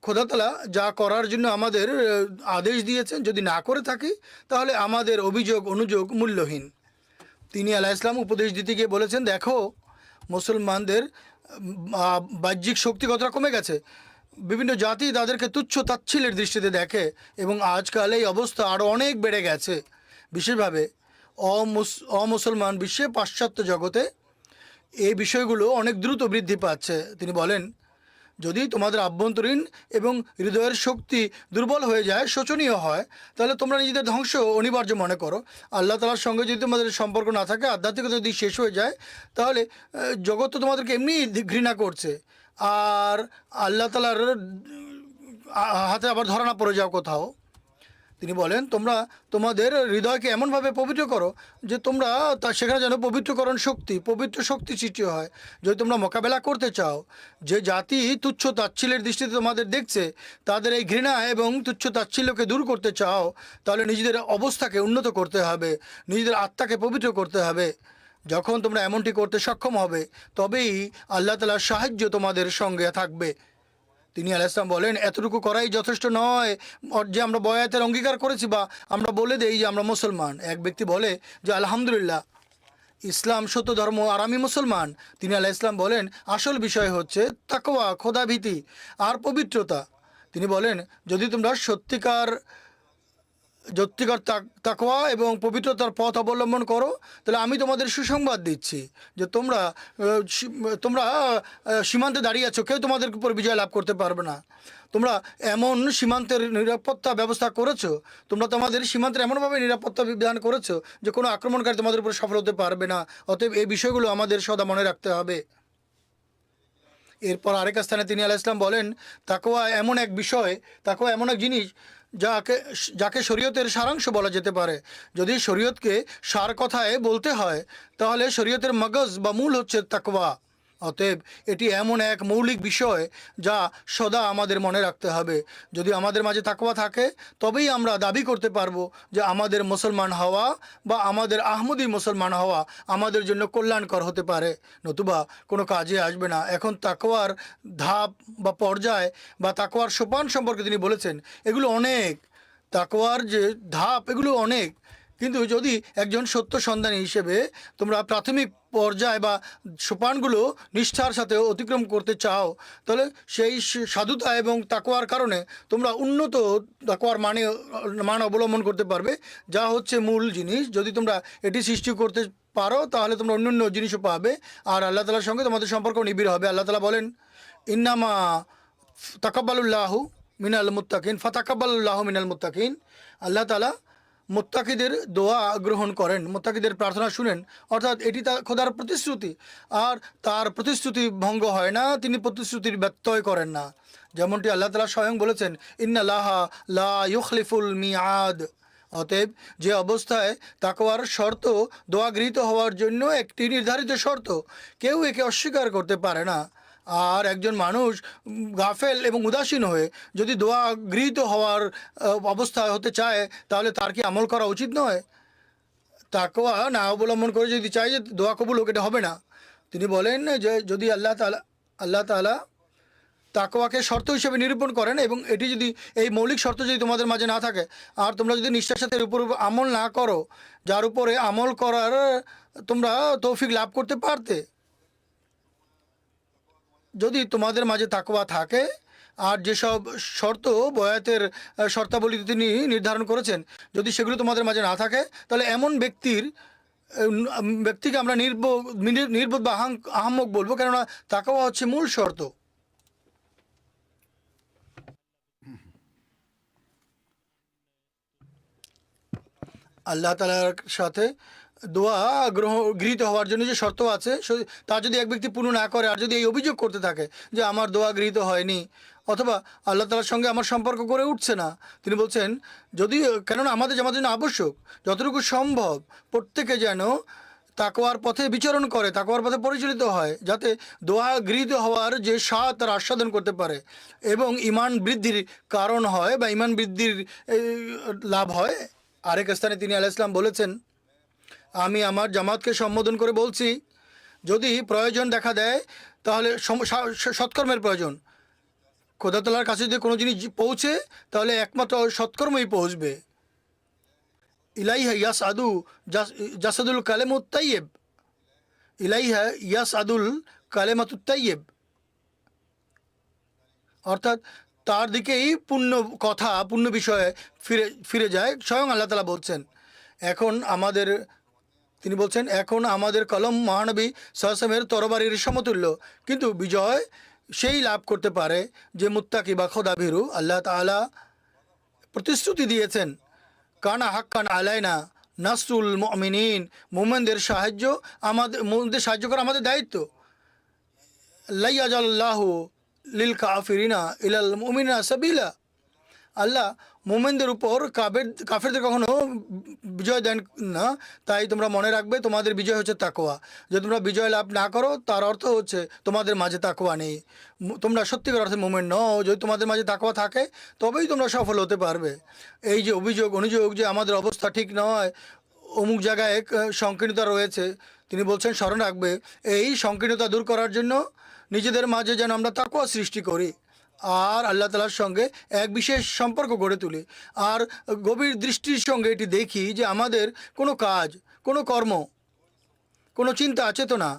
খোদা তাআলা যা করার জন্য আমাদের আদেশ দিয়েছেন, যদি না করে থাকি তাহলে আমাদের অভিযোগ অনুযোগ মূল্যহীন। তিনি আলাইহিস সালাম উপদেশ দিতে গিয়ে বলেছেন, দেখো মুসলমানদের বাহ্যিক শক্তি কতটা কমে গেছে। বিভিন্ন জাতি তাদেরকে তুচ্ছ তাচ্ছিল্যের দৃষ্টিতে দেখে এবং আজকাল এই অবস্থা আরও অনেক বেড়ে গেছে। বিশেষভাবে অমুসলমান বিশ্বে, পাশ্চাত্য জগতে এই বিষয়গুলো অনেক দ্রুত বৃদ্ধি পাচ্ছে। তিনি বলেন, যদি তোমাদের আভ্যন্তরীণ এবং হৃদয়ের শক্তি দুর্বল হয়ে যায়, শোচনীয় হয়, তাহলে তোমরা নিজেদের ধ্বংস অনিবার্য মনে করো। আল্লাহ তাআলার সঙ্গে যদি তোমাদের সম্পর্ক না থাকে, আধ্যাত্মিকতা যদি শেষ হয়ে যায়, তাহলে জগৎ তো তোমাদেরকে এমনি ঘৃণা করছে, আর আল্লাহ তাআলার হাতে আবার ধরা না পড়ে যাও কোথাও। তিনি বলেন, তোমরা তোমাদের হৃদয়কে এমনভাবে পবিত্র করো যে তোমরা সেখানে যেন পবিত্র শক্তি সৃষ্টি হয়। যদি তোমরা মোকাবেলা করতে চাও, যে জাতি তুচ্ছ তাচ্ছিল্যের দৃষ্টিতে তোমাদের দেখছে, তাদের এই ঘৃণা এবং তুচ্ছ তাচ্ছিল্যকে দূর করতে চাও, তাহলে নিজেদের অবস্থাকে উন্নত করতে হবে, নিজেদের আত্মাকে পবিত্র করতে হবে। যখন তোমরা এমনটি করতে সক্ষম হবে, তবেই আল্লাহ তাআলার সাহায্য তোমাদের সঙ্গে থাকবে। তিনি আলাইহিস সালাম বলেন, এতটুকু করাই যথেষ্ট নয় যে আমরা বয়াতের অঙ্গীকার করেছি বা আমরা বলে দেই যে আমরা মুসলমান। এক ব্যক্তি বলে যে আলহামদুলিল্লাহ, ইসলাম সত্য ধর্ম আর আমি মুসলমান। তিনি আলাইহিস সালাম বলেন, আসল বিষয় হচ্ছে তাকওয়া, খোদাভীতি আর পবিত্রতা। তিনি বলেন, যদি তোমরা সত্যিকার যত্তিকর তাকওয়া এবং পবিত্রতার পথ অবলম্বন করো, তাহলে আমি তোমাদের সুসংবাদ দিচ্ছি যে তোমরা সীমান্তে দাঁড়িয়ে আছো, কেউ তোমাদের উপর বিজয় লাভ করতে পারবে না। তোমরা এমন সীমান্তের নিরাপত্তা ব্যবস্থা করেছো, তোমরা তোমাদের সীমান্তের এমনভাবে নিরাপত্তা বিধান করেছো যে কোনো আক্রমণকারী তোমাদের উপর সফল হতে পারবে না। অতএব এই বিষয়গুলো আমাদের সদা মনে রাখতে হবে। এরপর আরেক স্থানে তিনি আলাইহিস সালাম বলেন, তাকওয়া এমন এক বিষয়, তাকওয়া এমন এক জিনিস যাকে শরীয়তের সারাংশ বলা যেতে পারে। যদি শরীয়তকে সার কথায় বলতে হয় তাহলে শরীয়তের মগজ বা মূল হচ্ছে তাকওয়া। অতএব এটি এমন এক মৌলিক বিষয় যা সদা আমাদের মনে রাখতে হবে। যদি আমাদের মাঝে তাকওয়া থাকে তবেই আমরা দাবি করতে পারবো যে আমাদের মুসলমান হওয়া বা আমাদের আহমদি মুসলমান হওয়া আমাদের জন্য কল্যাণকর হতে পারে, নতুবা কোনো কাজে আসবে না। এখন তাকওয়ার ধাপ বা পর্যায় বা তাকওয়ার সোপান সম্পর্কে তিনি বলেছেন, এগুলো অনেক। তাকওয়ার যে ধাপ এগুলো অনেক, কিন্তু যদি একজন সত্য সন্ধানী হিসেবে তোমরা প্রাথমিক পর্যায় বা সোপানগুলো নিষ্ঠার সাথে অতিক্রম করতে চাও, তাহলে সেই সাধুতা এবং তাকওয়ার কারণে তোমরা উন্নত তাকওয়ার মান অবলম্বন করতে পারবে, যা হচ্ছে মূল জিনিস। যদি তোমরা এটি সৃষ্টি করতে পারো তাহলে তোমরা অন্যান্য জিনিসও পাবে, আর আল্লাহ তাআলার সঙ্গে তোমাদের সম্পর্ক নিবিড় হবে। আল্লাহ তাআলা বলেন, ইন্নামা তাকাব্বালুল্লাহু মিনাল মুত্তাকিন ফাতাকাব্বালুল্লাহু মিনাল মুত্তাকিন। আল্লাহ তাআলা মুত্তাকিদের দোয়া গ্রহণ করেন, মুত্তাকিদের প্রার্থনা শুনেন। অর্থাৎ এটি তার খোদার প্রতিশ্রুতি, আর তার প্রতিশ্রুতি ভঙ্গ হয় না, তিনি প্রতিশ্রুতির ব্যত্যয় করেন না। যেমনটি আল্লাহ তাআলা স্বয়ং বলেছেন, ইন্নাল্লাহা লা ইউখলিফুল মিআদ। অতএব যে অবস্থায় তাকওয়ার শর্ত দোয়া গৃহীত হওয়ার জন্য একটি নির্ধারিত শর্ত, কেউ একে অস্বীকার করতে পারে না। আর একজন মানুষ গাফেল এবং উদাসীন হয়ে যদি দোয়া গৃহীত হওয়ার অবস্থায় হতে চায় তাহলে তার কি আমল করা উচিত নয়? তাকওয়া না অবলম্বন করে যদি চায় যে দোয়া কবুল হোক, এটা হবে না। তিনি বলেন যে যদি আল্লাহ তাআলা তাকওয়াকে শর্ত হিসেবে নিরূপণ করেন এবং এটি যদি এই মৌলিক শর্ত যদি তোমাদের মাঝে না থাকে আর তোমরা যদি নিষ্ঠার সাথে এর উপর আমল না করো, যার উপরে আমল করার তোমরা তৌফিক লাভ করতে পারতে, যদি তোমাদের মাঝে তাকওয়া থাকে আর যেসব শর্ত বয়াতের শর্তাবলী তিনি নির্ধারণ করেছেন, যদি সেগুলো তোমাদের মাঝে না থাকে তাহলে এমন ব্যক্তিকে আমরা নির্বোধ বা আহাম্মক বলবো, কেননা তাকওয়া হচ্ছে মূল শর্ত। আল্লাহ তাআলার সাথে দোয়া গৃহীত হওয়ার জন্য যে শর্ত আছে তা যদি এক ব্যক্তি পূর্ণ না করে আর যদি এই অভিযোগ করতে থাকে যে আমার দোয়া গৃহীত হয়নি অথবা আল্লাহ তাআলার সঙ্গে আমার সম্পর্ক গড়ে উঠছে না, তিনি বলছেন যদি, কেননা আমাদের জন্য আবশ্যক যতটুকু সম্ভব প্রত্যেকে যেন তাকওয়ার পথে বিচরণ করে, তাকওয়ার পথে পরিচালিত হয়, যাতে দোয়া গৃহীত হওয়ার যে স্বাদ তারা আস্বাদন করতে পারে এবং ঈমান বৃদ্ধির কারণ হয় বা ঈমান বৃদ্ধির লাভ হয়। আরেক স্থানে তিনি আলাইহিস সালাম বলেছেন, আমি আমার জামাতকে সম্বোধন করে বলছি, যদি প্রয়োজন দেখা দেয় তাহলে সৎকর্মের প্রয়োজন, খোদা তাআলার কাছে যদি কোনো জিনিস পৌঁছে তাহলে একমাত্র সৎকর্মই পৌঁছবে। ইলাইহা ইয়াস আদু জাসাদুল কালেমুত তাইয়েব, ইলাইহা ইয়াস আদুল কালেমাতুত তাইয়েব, অর্থাৎ তার দিকেই পূর্ণ কথা পূর্ণ বিষয়ে ফিরে যায়, স্বয়ং আল্লাহ তাআলা বলছেন। তিনি বলছেন এখন আমাদের কলম মহানবী সাল্লাল্লাহু তরবারির সমতুল্য, কিন্তু বিজয় সেই লাভ করতে পারে যে মুত্তাকি বা খোদাভীরু। আল্লাহ তাআলা প্রতিশ্রুতি দিয়েছেন, কানা হাক্কান আলাইনা নাসরুল মুমিনিন, মুমিনদের সাহায্য করা আমাদের দায়িত্ব। লা ইয়াজাল্লাহু লিল কাফিরিনা ইলাল মুমিনিনা সাবিলা, আল্লাহ মুমিনদের উপর কাফেরদের কখনো বিজয় দেন না। তাই তোমরা মনে রাখবে তোমাদের বিজয় হচ্ছে তাকওয়া। যদি তোমরা বিজয় লাভ না করো তার অর্থ হচ্ছে তোমাদের মাঝে তাকওয়া নেই, তোমরা সত্যিকার অর্থে মুমিন নও। যদি তোমাদের মাঝে তাকওয়া থাকে তবেই তোমরা সফল হতে পারবে। এই যে অনুযোগ যে আমাদের অবস্থা ঠিক নয়, অমুক জায়গায় সংকীর্ণতা রয়েছে, তিনি বলছেন স্মরণ রাখবে এই সংকীর্ণতা দূর করার জন্য নিজেদের মাঝে যেন আমরা তাকওয়া সৃষ্টি করি আর আল্লাহ তাআলার সঙ্গে এক বিশেষ সম্পর্ক গড়ে তুলি, আর গভীর দৃষ্টির সঙ্গে এটি দেখি যে আমাদের কোনো কাজ, কোনো কর্ম, কোনো চিন্তা চেতনা,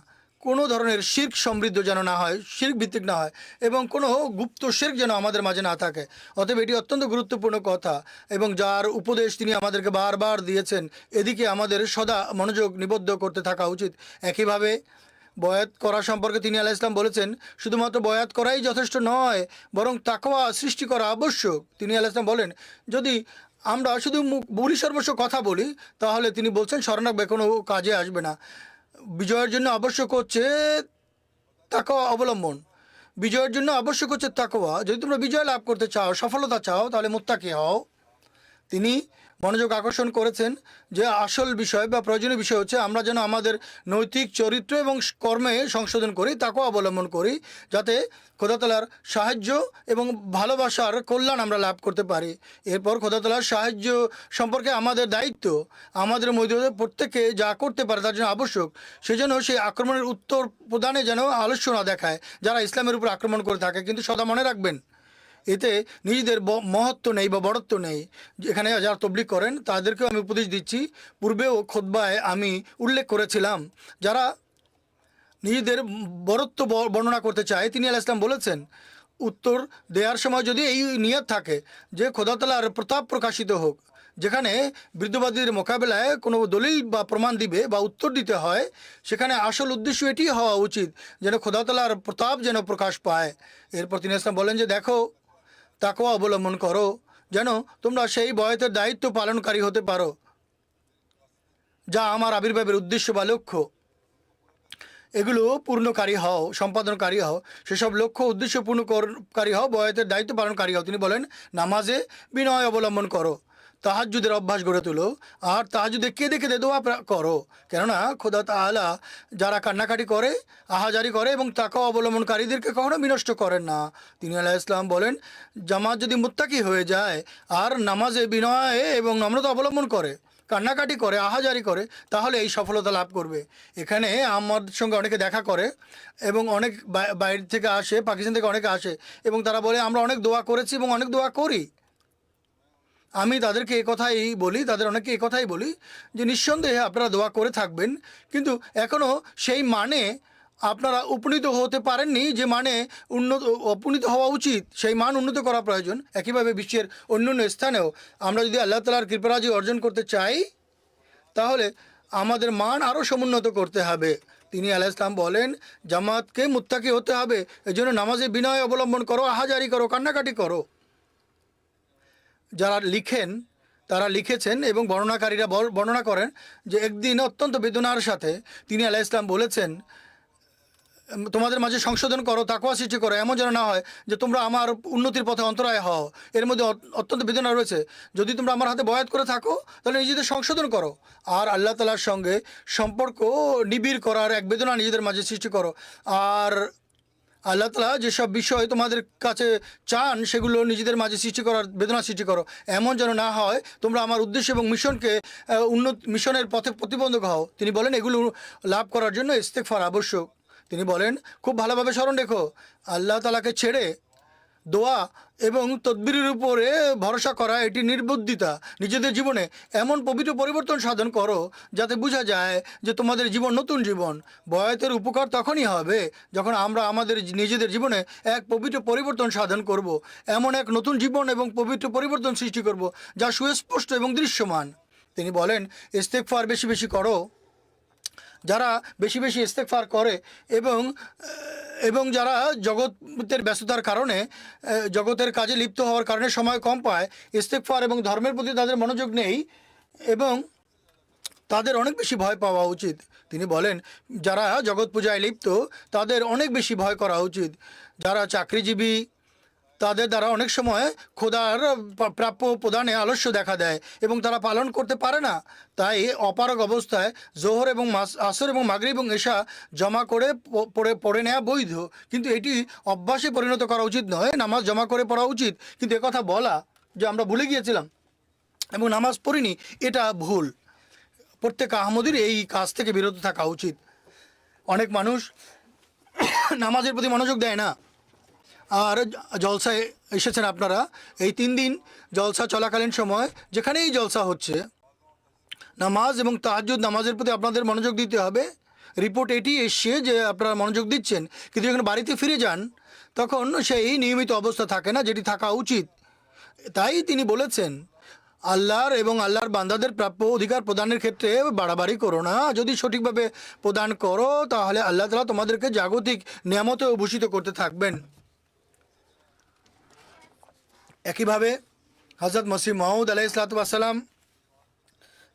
কোনো ধরনের শিরক সমৃদ্ধ যেন না হয়, শিরক ভিত্তিক না হয়, এবং কোনো গুপ্ত শিরক যেন আমাদের মাঝে না থাকে। অতএব এটি অত্যন্ত গুরুত্বপূর্ণ কথা, এবং যার উপদেশ তিনি আমাদেরকে বারবার দিয়েছেন, এদিকে আমাদের সদা মনোযোগ নিবদ্ধ করতে থাকা উচিত। একইভাবে বয়াত করা সম্পর্কে তিনি আলাইহিস সালাম বলেছেন, শুধুমাত্র বয়াত করাই যথেষ্ট নয়, বরং তাকওয়া সৃষ্টি করা আবশ্যক। তিনি আলাইহিস সালাম বলেন, যদি আমরা শুধু বলি সর্বস্ব কথা বলি, তাহলে তিনি বলছেন শরণাগত কোনো কাজে আসবে না। বিজয়ের জন্য আবশ্যক হচ্ছে তাকওয়া অবলম্বন। বিজয়ের জন্য আবশ্যক হচ্ছে তাকওয়া। যদি তোমরা বিজয় লাভ করতে চাও, সফলতা চাও, তাহলে মুত্তাকি হও। তিনি মনোযোগ আকর্ষণ করেছেন যে আসল বিষয় বা প্রয়োজনীয় বিষয় হচ্ছে আমরা যেন আমাদের নৈতিক চরিত্র এবং কর্মে সংশোধন করি, তাকওয়া অবলম্বন করি, যাতে খোদা তাআলার সাহায্য এবং ভালোবাসার কল্যাণ আমরা লাভ করতে পারি। এরপর খোদা তাআলার সাহায্য সম্পর্কে আমাদের দায়িত্ব, আমাদের মধ্যে প্রত্যেকে যা করতে পারে তার জন্য আবশ্যক, সেজন্য সেই আক্রমণের উত্তর প্রদানে যেন আলস্য না দেখায় যারা ইসলামের উপর আক্রমণ করে থাকে। কিন্তু সদা মনে রাখবেন, এতে নিজেদের মহত্ব নেই বা বড়ত্ব নেই। এখানে যারা তবলিগ করেন তাদেরকেও আমি উপদেশ দিচ্ছি, পূর্বেও খুতবায় আমি উল্লেখ করেছিলাম, যারা নিজেদের বড়ত্ব বর্ণনা করতে চায়, তিনি আলাইহিস সালাম বলেছেন, উত্তর দেওয়ার সময় যদি এই নিয়ত থাকে যে খোদা তাআলার প্রতাপ প্রকাশিত হোক, যেখানে বিরুদ্ধবাদীদের মোকাবেলায় কোনো দলিল বা প্রমাণ দিবে বা উত্তর দিতে হয়, সেখানে আসল উদ্দেশ্য এটি হওয়া উচিত যেন খোদা তাআলার প্রতাপ যেন প্রকাশ পায়। এরপর তিনি ইসলাম বলেন যে দেখো, তাকওয়া অবলম্বন করো যেন তোমরা সেই বয়াতের দায়িত্ব পালনকারী হতে পারো যা আমার আবির্ভাবের উদ্দেশ্য বা লক্ষ্য। এগুলো পূর্ণকারী হও, সম্পাদনকারী হও, সেসব লক্ষ্য উদ্দেশ্য পূর্ণকারী হও, বয়াতের দায়িত্ব পালনকারী হও। তিনি বলেন, নামাজে বিনয় অবলম্বন করো, তাহাজ্জুদের অভ্যাস গড়ে তোলো, আর তাহাজ্জুদে কেঁদে কেঁদে দোয়া করো, কেননা খোদা তাআলা যারা কান্নাকাটি করে, আহাজারি করে এবং তাকওয়া অবলম্বনকারীদেরকে কখনো বিনষ্ট করেন না। তিনি আলাইহিস সালাম বলেন, জামাত যদি মুত্তাকি হয়ে যায় আর নামাজে বিনয় এবং নম্রতা অবলম্বন করে, কান্নাকাটি করে, আহাজারি করে, তাহলে এই সফলতা লাভ করবে। এখানে আমার সঙ্গে অনেকে দেখা করে এবং অনেক বাইরে থেকে আসে, পাকিস্তান থেকে অনেকে আসে এবং তারা বলে আমরা অনেক দোয়া করেছি এবং অনেক দোয়া করি। আমি তাদেরকে কথাই বলি, তাদের অনেকে কথাই বলি যে নিঃসন্দেহে আপনারা দোয়া করে থাকবেন, কিন্তু এখনও সেই মানে আপনারা উপনীত হতে পারেননি যে মানে উপনীত হওয়া উচিত, সেই মান উন্নত করা প্রয়োজন। একইভাবে বিশ্বের অন্য অন্য স্থানেও আমরা যদি আল্লাহ তাআলার কৃপারাজি অর্জন করতে চাই, তাহলে আমাদের মান আরও সমুন্নত করতে হবে। তিনি আলাইহিস সালাম বলেন, জামাতকে মুত্তাকি হতে হবে, এজন্য নামাজে বিনয় অবলম্বন করো, আহাজারি করো, কান্নাকাটি করো। যারা তারা লিখেছেন এবং বর্ণনাকারীরা বর্ণনা করেন যে একদিন অত্যন্ত বেদনার সাথে তিনি আলাইহিস সালাম বলেছেন, তোমাদের মাঝে সংশোধন করো, তাকওয়া সৃষ্টি করো, এমন যেন না হয় যে তোমরা আমার উন্নতির পথে অন্তরায় হও। এর মধ্যে অত্যন্ত বেদনা রয়েছে। যদি তোমরা আমার হাতে বয়াত করে থাকো, তাহলে নিজেদের সংশোধন করো আর আল্লাহ তাআলার সঙ্গে সম্পর্ক নিবিড় করার এক বেদনা নিজেদের মাঝে সৃষ্টি করো। আর আল্লাহ তাআলা যেসব বিষয় তোমাদের কাছে চান, সেগুলো নিজেদের মাঝে সৃষ্টি করার বেদনা সৃষ্টি করো। এমন যেন না হয় তোমরা আমার উদ্দেশ্য এবং মিশনের পথে প্রতিবন্ধক হও। তিনি বলেন, এগুলো লাভ করার জন্য ইস্তেগফার আবশ্যক। তিনি বলেন, খুব ভালোভাবে স্মরণ রেখো, আল্লাহ তাআলাকে ছেড়ে দোয়া এবং তদবিরের উপরে ভরসা করা এটি নির্বুদ্ধিতা। নিজেদের জীবনে এমন পবিত্র পরিবর্তন সাধন করো যাতে বোঝা যায় যে তোমাদের জীবন নতুন জীবন। বয়াতের উপকার তখনই হবে যখন আমরা আমাদের নিজেদের জীবনে এক পবিত্র পরিবর্তন সাধন করব, এমন এক নতুন জীবন এবং পবিত্র পরিবর্তন সৃষ্টি করব যা সুস্পষ্ট এবং দৃশ্যমান। তিনি বলেন, ইস্তেগফার বেশি বেশি করো। যারা বেশি বেশি ইস্তেগফার করে এবং যারা জগতের ব্যস্ততার কারণে, জগতের কাজে লিপ্ত হওয়ার কারণে সময় কম পায়, ইস্তেগফার এবং ধর্মের প্রতি তাদের মনোযোগ নেই এবং তাদের অনেক বেশি ভয় পাওয়া উচিত। তিনি বলেন, যারা জগৎ পূজায় লিপ্ত তাদের অনেক বেশি ভয় করা উচিত। যারা চাকরিজীবী, তাদের দ্বারা অনেক সময় খোদার প্রাপ্য প্রদানে আলস্য দেখা দেয় এবং তারা পালন করতে পারে না। তাই অপারগ অবস্থায় জোহর এবং আসর এবং মাগরিব এবং এশা জমা করে পড়ে নেওয়া বৈধ, কিন্তু এটি অভ্যাসে পরিণত করা উচিত নয়। নামাজ জমা করে পড়া উচিত, কিন্তু একথা বলা যে আমরা ভুলে গিয়েছিলাম এবং নামাজ পড়িনি, এটা ভুল। প্রত্যেক আহমদীর এই কাজ থেকে বিরত থাকা উচিত। অনেক মানুষ নামাজের প্রতি মনোযোগ দেয় না। আর জলসায় এসেছেন আপনারা, এই 3 দিন জলসা চলাকালীন সময় যেখানেই জলসা হচ্ছে, নামাজ এবং তাহাজ্জুদ নামাজের প্রতি আপনাদের মনোযোগ দিতে হবে। রিপোর্ট এটি এসছে যে আপনারা মনোযোগ দিচ্ছেন, কিন্তু যখন বাড়িতে ফিরে যান তখন সেই নিয়মিত অবস্থা থাকে না যেটি থাকা উচিত। তাই তিনি বলেছেন, আল্লাহর এবং আল্লাহর বান্দাদের প্রাপ্য অধিকার প্রদানের ক্ষেত্রে বাড়াবাড়ি করো না। যদি সঠিকভাবে প্রদান করো তাহলে আল্লাহ তাআলা তোমাদেরকে জাগতিক নিয়ামতে ভূষিত করতে থাকবেন। একইভাবে হযরত মসিহ মাউদ আলাইহিসসালাম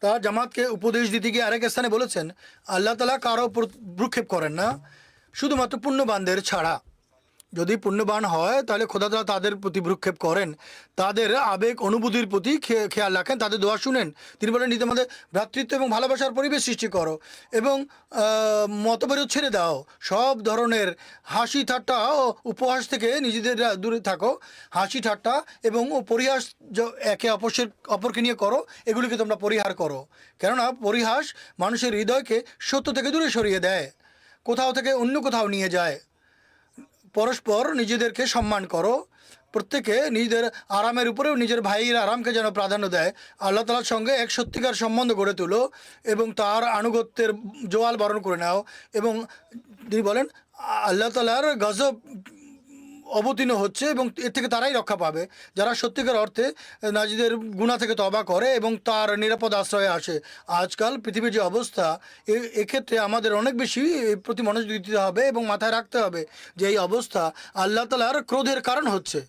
তার জামাতকে উপদেশ দিতে গিয়ে আরেক স্থানে বলেছেন, আল্লাহ তাআলা কারো উপর ভ্রুক্ষেপ করেন না, শুধুমাত্র পুণ্যবানদের ছাড়া। যদি পুণ্যবান হয় তাহলে খোদা তাআলা তাদের প্রতি ভ্রুক্ষেপ করেন, তাদের আবেগ অনুভূতির প্রতি খেয়াল রাখেন, তাদের দোয়া শুনেন। তিনি বলেন, নিজেদের মধ্যে ভ্রাতৃত্ব এবং ভালোবাসার পরিবেশ সৃষ্টি করো এবং মতবিরোধ ছেড়ে দাও। সব ধরনের হাসি ঠাট্টা ও উপহাস থেকে নিজেদের দূরে থাকো। হাসি ঠাট্টা এবং পরিহাস একে অপরকে নিয়ে করো, এগুলিকে তোমরা পরিহার করো। কেননা পরিহাস মানুষের হৃদয়কে সত্য থেকে দূরে সরিয়ে দেয়, কোথাও থেকে অন্য কোথাও নিয়ে যায়। পরস্পর নিজেদেরকে সম্মান করো, প্রত্যেকে নিজেদের আরামের উপরেও নিজের ভাইয়ের আরামকে যেন প্রাধান্য দেয়। আল্লাহ তাআলার সঙ্গে এক সত্যিকার সম্বন্ধ গড়ে তোলো এবং তার আনুগত্যের জোয়াল বরণ করে নাও। এবং তিনি বলেন, আল্লাহ তাআলার গজব অবতীর্ণ হচ্ছে এবং এর থেকে তারাই রক্ষা পাবে যারা সত্যিকার অর্থে নিজেদের গুনাহ থেকে তওবা করে এবং তার নিরাপদ আশ্রয়ে আসে। আজকাল পৃথিবীর যে অবস্থা, এক্ষেত্রে আমাদের অনেক বেশি এর প্রতি মনোযোগ দিতে হবে এবং মাথায় রাখতে হবে যে এই অবস্থা আল্লাহ তাআলার ক্রোধের কারণ হচ্ছে।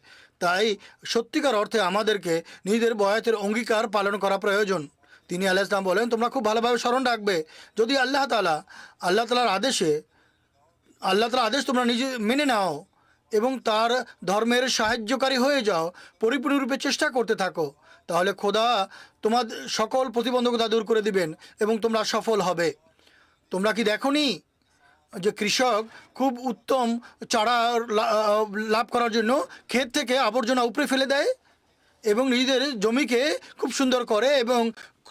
তাই সত্যিকার অর্থে আমাদেরকে নিজেদের বয়াতের অঙ্গীকার পালন করা প্রয়োজন। তিনি আলাইহিস সালাম বলেন, তোমরা খুব ভালোভাবে স্মরণ রাখবে, যদি আল্লাহ তাআলার আল্লাহ তাআলার আদেশ তোমরা নিজে মেনে নাও এবং তার ধর্মের সাহায্যকারী হয়ে যাও, পরিপূর্ণরূপে চেষ্টা করতে থাকো, তাহলে খোদা তোমাদের সকল প্রতিবন্ধকতা দূর করে দিবেন এবং তোমরা সফল হবে। তোমরা কি দেখোনি যে কৃষক খুব উত্তম চারা লাভ করার জন্য ক্ষেত থেকে আবর্জনা উপড়ে ফেলে দেয় এবং নিজেদের জমিকে খুব সুন্দর করে এবং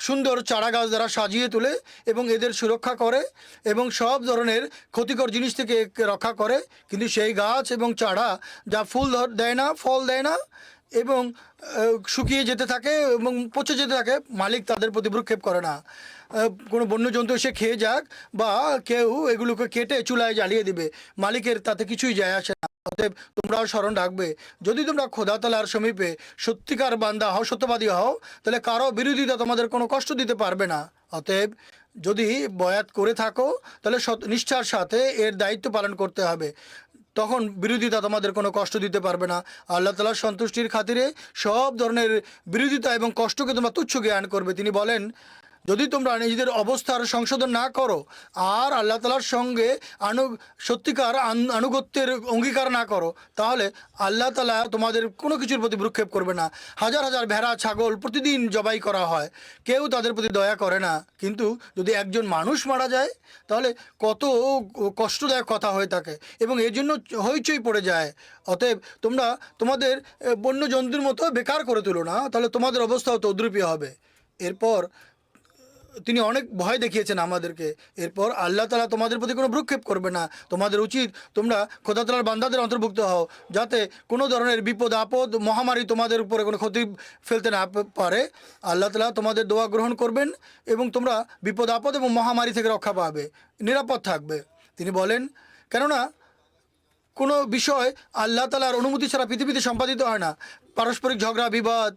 সুন্দর চারা গাছ দ্বারা সাজিয়ে তোলে এবং এদের সুরক্ষা করে এবং সব ধরনের ক্ষতিকর জিনিস থেকে রক্ষা করে। কিন্তু সেই গাছ এবং চারা যা ফুল দেয় না, ফল দেয় না এবং শুকিয়ে যেতে থাকে এবং পচে যেতে থাকে, মালিক তাদের প্রতি ভ্রুক্ষেপ করে না। কোনো বন্যজন্তু এসে খেয়ে যাক বা কেউ এগুলোকে কেটে চুলায় জ্বালিয়ে দিবে, মালিকের তাতে কিছুই যায় আসে না। অতএব তোমরাও স্মরণ রাখবে, যদি তোমরা খোদা তাআলার সমীপে সত্যিকার বান্দা হও, সত্যবাদী হও, তাহলে কারো বিরোধিতা তোমাদের কোনো কষ্ট দিতে পারবে না। অতএব যদি বয়াত করে থাকো তাহলে নিষ্ঠার সাথে এর দায়িত্ব পালন করতে হবে, তখন বিরোধিতা তোমাদের কোনো কষ্ট দিতে পারবে না। আল্লাহ তাআলার সন্তুষ্টির খাতিরে সব ধরনের বিরোধিতা এবং কষ্টকে তোমরা তুচ্ছ জ্ঞান করবে। তিনি বলেন, যদি তোমরা নিজেদের অবস্থার সংশোধন না করো আর আল্লাহ তাআলার সঙ্গে সত্যিকার আনুগত্যের অঙ্গীকার না করো, তাহলে আল্লাহ তাআলা তোমাদের কোনো কিছুর প্রতি ভ্রুক্ষেপ করবে না। হাজার হাজার ভেড়া ছাগল প্রতিদিন জবাই করা হয়, কেউ তাদের প্রতি দয়া করে না, কিন্তু যদি একজন মানুষ মারা যায় তাহলে কত কষ্টদায়ক কথা হয়ে থাকে এবং এর জন্য হইচই পড়ে যায়। অতএব তোমরা তোমাদের বন্য জন্তুর মতো বেকার করে তুলো না, তাহলে তোমাদের অবস্থাও তদ্রূপই হবে। এরপর তিনি অনেক ভয় দেখিয়েছেন আমাদেরকে। এরপর আল্লাহ তাআলা তোমাদের প্রতি কোনো ভ্রুক্ষেপ করবে না। তোমাদের উচিত তোমরা খোদা তাআলার বান্দাদের অন্তর্ভুক্ত হও, যাতে কোনো ধরনের বিপদ আপদ মহামারী তোমাদের উপরে কোনো ক্ষতি ফেলতে না পারে। আল্লাহ তাআলা তোমাদের দোয়া গ্রহণ করবেন এবং তোমরা বিপদ আপদ এবং মহামারী থেকে রক্ষা পাবে, নিরাপদ থাকবে। তিনি বলেন, কেননা কোনো বিষয় আল্লাহ তাআলার অনুমতি ছাড়া পৃথিবীতে সম্পাদিত হয় না। পারস্পরিক ঝগড়া বিবাদ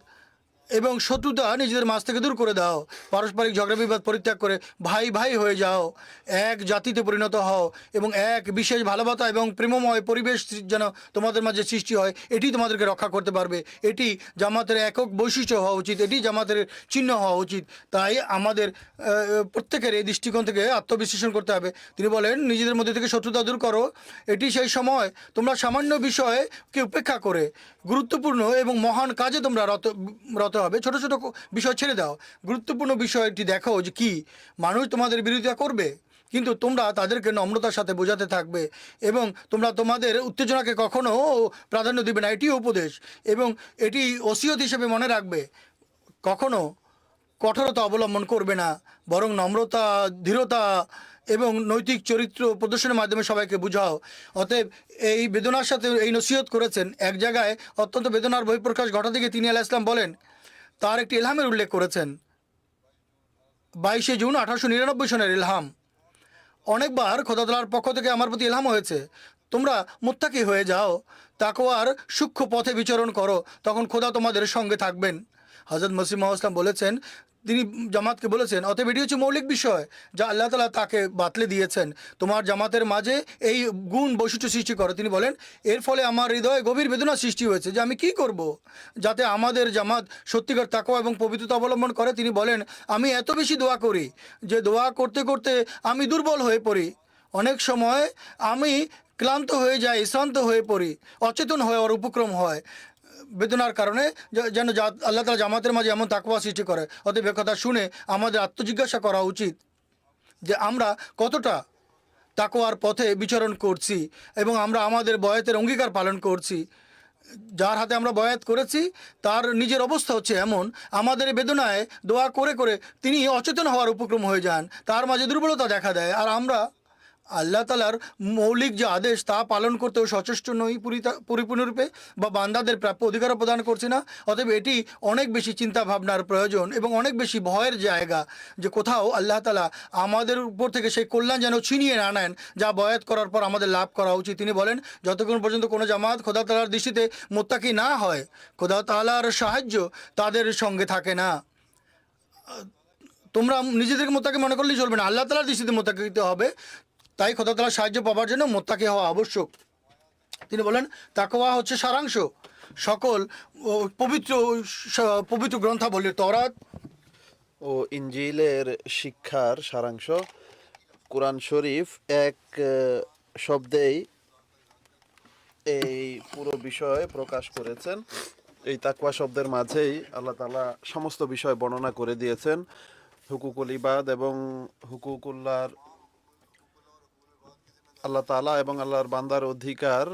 এবং শত্রুতা নিজেদের মাঝ থেকে দূর করে দাও। পারস্পরিক ঝগড়া বিবাদ পরিত্যাগ করে ভাই ভাই হয়ে যাও, এক জাতিতে পরিণত হও এবং এক বিশেষ ভালোবাসা এবং প্রেমময় পরিবেশ যেন তোমাদের মাঝে সৃষ্টি হয়। এটি তোমাদেরকে রক্ষা করতে পারবে। এটি জামাতের একক বৈশিষ্ট্য হওয়া উচিত, এটি জামাতের চিহ্ন হওয়া উচিত। তাই আমাদের প্রত্যেকের এই দৃষ্টিকোণ থেকে আত্মবিশ্লেষণ করতে হবে। তিনি বলেন, নিজেদের মধ্যে থেকে শত্রুতা দূর করো। এটি সেই সময় তোমরা সামান্য বিষয়কে উপেক্ষা করে গুরুত্বপূর্ণ এবং মহান কাজে তোমরা রত হবে। ছোট ছোট বিষয় ছেড়ে দাও, গুরুত্বপূর্ণ বিষয়টি দেখো যে কি মানুষ তোমাদের বিরোধিতা করবে, কিন্তু তোমরা তাদেরকে নম্রতার সাথে বোঝাতে থাকবে এবং তোমরা তোমাদের উত্তেজনাকে কখনো প্রাধান্য দিবে না। এটিও উপদেশ এবং এটি ওসিয়ত হিসেবে মনে রাখবে। কখনো কঠোরতা অবলম্বন করবে না, বরং নম্রতা, ধীরতা এবং নৈতিক চরিত্র প্রদর্শনের মাধ্যমে সবাইকে বুঝাও। অতএব এই বেদনার সাথে এই নসিহত করেছেন। এক জায়গায় অত্যন্ত বেদনার বহিঃপ্রকাশ ঘটা থেকে তিনি আলাইহিস সালাম বলেন, তার একটি ইলহামের উল্লেখ করেছেন। 22 জুন 1899 সনের ইলহাম। অনেকবার খোদা তাআলার পক্ষ থেকে আমার প্রতি ইলহাম হয়েছে, তোমরা মুত্তাকি হয়ে যাও, তাকওয়ার সূক্ষ্ম পথে বিচরণ করো, তখন খোদা তোমাদের সঙ্গে থাকবেন। হযরত মসিহ মাউদ ইসলাম বলেছেন, তিনি জামাতকে বলেছেন, অতএব এটি হচ্ছে মৌলিক বিষয় যা আল্লাহ তাআলা তাকে বাতলে দিয়েছেন, তোমার জামাতের মাঝে এই গুণ বৈশিষ্ট্য সৃষ্টি করো। তিনি বলেন, এর ফলে আমার হৃদয়ে গভীর বেদনা সৃষ্টি হয়েছে যে আমি কি করব যাতে আমাদের জামাত সত্যিকার তাকওয়া এবং পবিত্রতা অবলম্বন করে। তিনি বলেন, আমি এত বেশি দোয়া করি যে দোয়া করতে করতে আমি দুর্বল হয়ে পড়ি, অনেক সময় আমি ক্লান্ত হয়ে যাই, শ্রান্ত হয়ে পড়ি, অচেতন হওয়ার উপক্রম হয় বেদনার কারণে, যেন আল্লাহ তাআলা জামাতের মাঝে এমন তাকওয়া সৃষ্টি করে। অতএব এ কথা শুনে আমাদের আত্মজিজ্ঞাসা করা উচিত যে আমরা কতটা তাকওয়ার পথে বিচরণ করছি এবং আমরা আমাদের বয়াতের অঙ্গীকার পালন করছি। যার হাতে আমরা বয়াত করেছি তার নিজের অবস্থা হচ্ছে এমন, আমাদের এই বেদনায় দোয়া করে করে তিনি অচেতন হওয়ার উপক্রম হয়ে যান, তার মাঝে দুর্বলতা দেখা দেয়, আর আমরা আল্লাহ তালার মৌলিক যে আদেশ তা পালন করতেও সচেষ্ট নই পরিপূর্ণরূপে, বা বান্দাদের প্রাপ্য অধিকারও প্রদান করছি না। অতএব এটি অনেক বেশি চিন্তা ভাবনার প্রয়োজন এবং অনেক বেশি ভয়ের জায়গা যে কোথাও আল্লাহ তালা আমাদের উপর থেকে সেই কল্যাণ যেন ছিনিয়ে না নেন যা বয়াত করার পর আমাদের লাভ করা উচিত। তিনি বলেন, যতক্ষণ পর্যন্ত কোনো জামাত খোদা তাআলার দৃষ্টিতে মুত্তাকি না হয়, খোদা তাআলার সাহায্য তাদের সঙ্গে থাকে না। তোমরা নিজেদেরকে মোত্তাকি মনে করলেই চলবে না, আল্লাহ তাআলার দৃষ্টিতে মোত্তাকি হতে হবে। তাই খোদা তাআলার সাহায্য পাওয়ার জন্য মোত্তাকি হওয়া আবশ্যক। তিনি বলেন, তাকওয়া হচ্ছে সারাংশ সকল পবিত্র পবিত্র গ্রন্থাবলীর, তওরাত ও ইনজিলের শিক্ষার সারাংশ। কোরআন শরীফ এক শব্দেই এই পুরো বিষয় প্রকাশ করেছেন। এই তাকওয়া শব্দের মাঝেই আল্লাহ তাআলা সমস্ত বিষয় বর্ণনা করে দিয়েছেন। হুকুকুল ইবাদ এবং হুকুকুল্লাহর, আল্লাহ তাআলা এবং আল্লাহর বান্দার অধিকার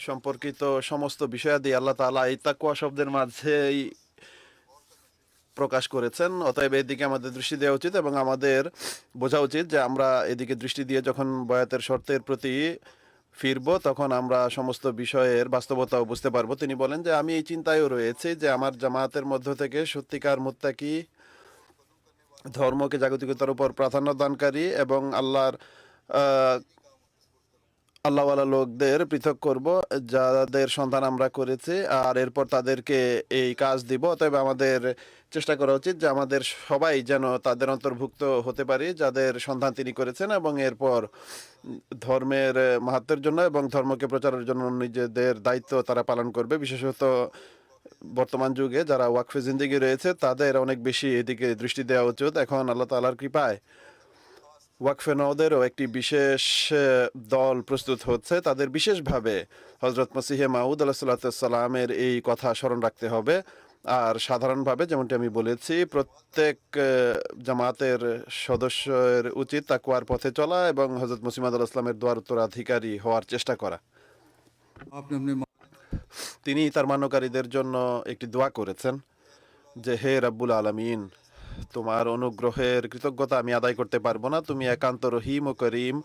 সম্পর্কিত সমস্ত বিষয়াদি আল্লাহ তাআলা এই তাকওয়া শব্দের মাঝেই প্রকাশ করেছেন। অতএব এদিকে আমাদের দৃষ্টি দেওয়া উচিত এবং আমাদের বোঝা উচিত যে আমরা এদিকে দৃষ্টি দিয়ে যখন বয়াতের শর্তের প্রতি ফিরবো তখন আমরা সমস্ত বিষয়ের বাস্তবতাও বুঝতে পারবো। তিনি বলেন যে আমি এই চিন্তায়ও রয়েছি যে আমার জামাতের মধ্য থেকে সত্যিকার মুত্তাকি, ধর্মকে জাগতিকতার উপর প্রাধান্য দানকারী এবং আল্লাহওয়ালা লোকদের পৃথক করব যাদের সন্ধান আমরা করেছি, আর এরপর তাদেরকে এই কাজ দিব। অতএব আমাদের চেষ্টা করা উচিত যে আমাদের সবাই যেন তাদের অন্তর্ভুক্ত হতে পারি যাদের সন্ধান তিনি করেছেন, এবং এরপর ধর্মের মাহাত্ম্যের জন্য এবং ধর্মকে প্রচারের জন্য নিজেদের দায়িত্ব তারা পালন করবে। বিশেষত বর্তমান যুগে যারা ওয়াকফে জিন্দেগি রয়েছে তাদের অনেক বেশি এদিকে দৃষ্টি দেওয়া উচিত। এখন আল্লাহ তাআলার কৃপায় ওয়াকফে নওদেরও একটি বিশেষ দল প্রস্তুত হচ্ছে। তাদের বিশেষভাবে হজরত মসিহে মাউদ আলাইহিসসালামের এই কথা স্মরণ রাখতে হবে। আর সাধারণভাবে যেমনটি আমি বলেছি, প্রত্যেক জামাতের সদস্যের উচিত তাকওয়ার পথে চলা এবং হজরত মসিহ মাউদ আলাইহিস সালামের দোয়ার উত্তরাধিকারী হওয়ার চেষ্টা করা। आपने अपने তিনি তার মান্যকারীদের জন্য একটি দোয়া করেছেন যে, হে রাব্বুল আলামিন, তোমার অনুগ্রহের কৃতজ্ঞতা আমি আদায় করতে পারবো না। তুমি একান্ত রহিম ও করিম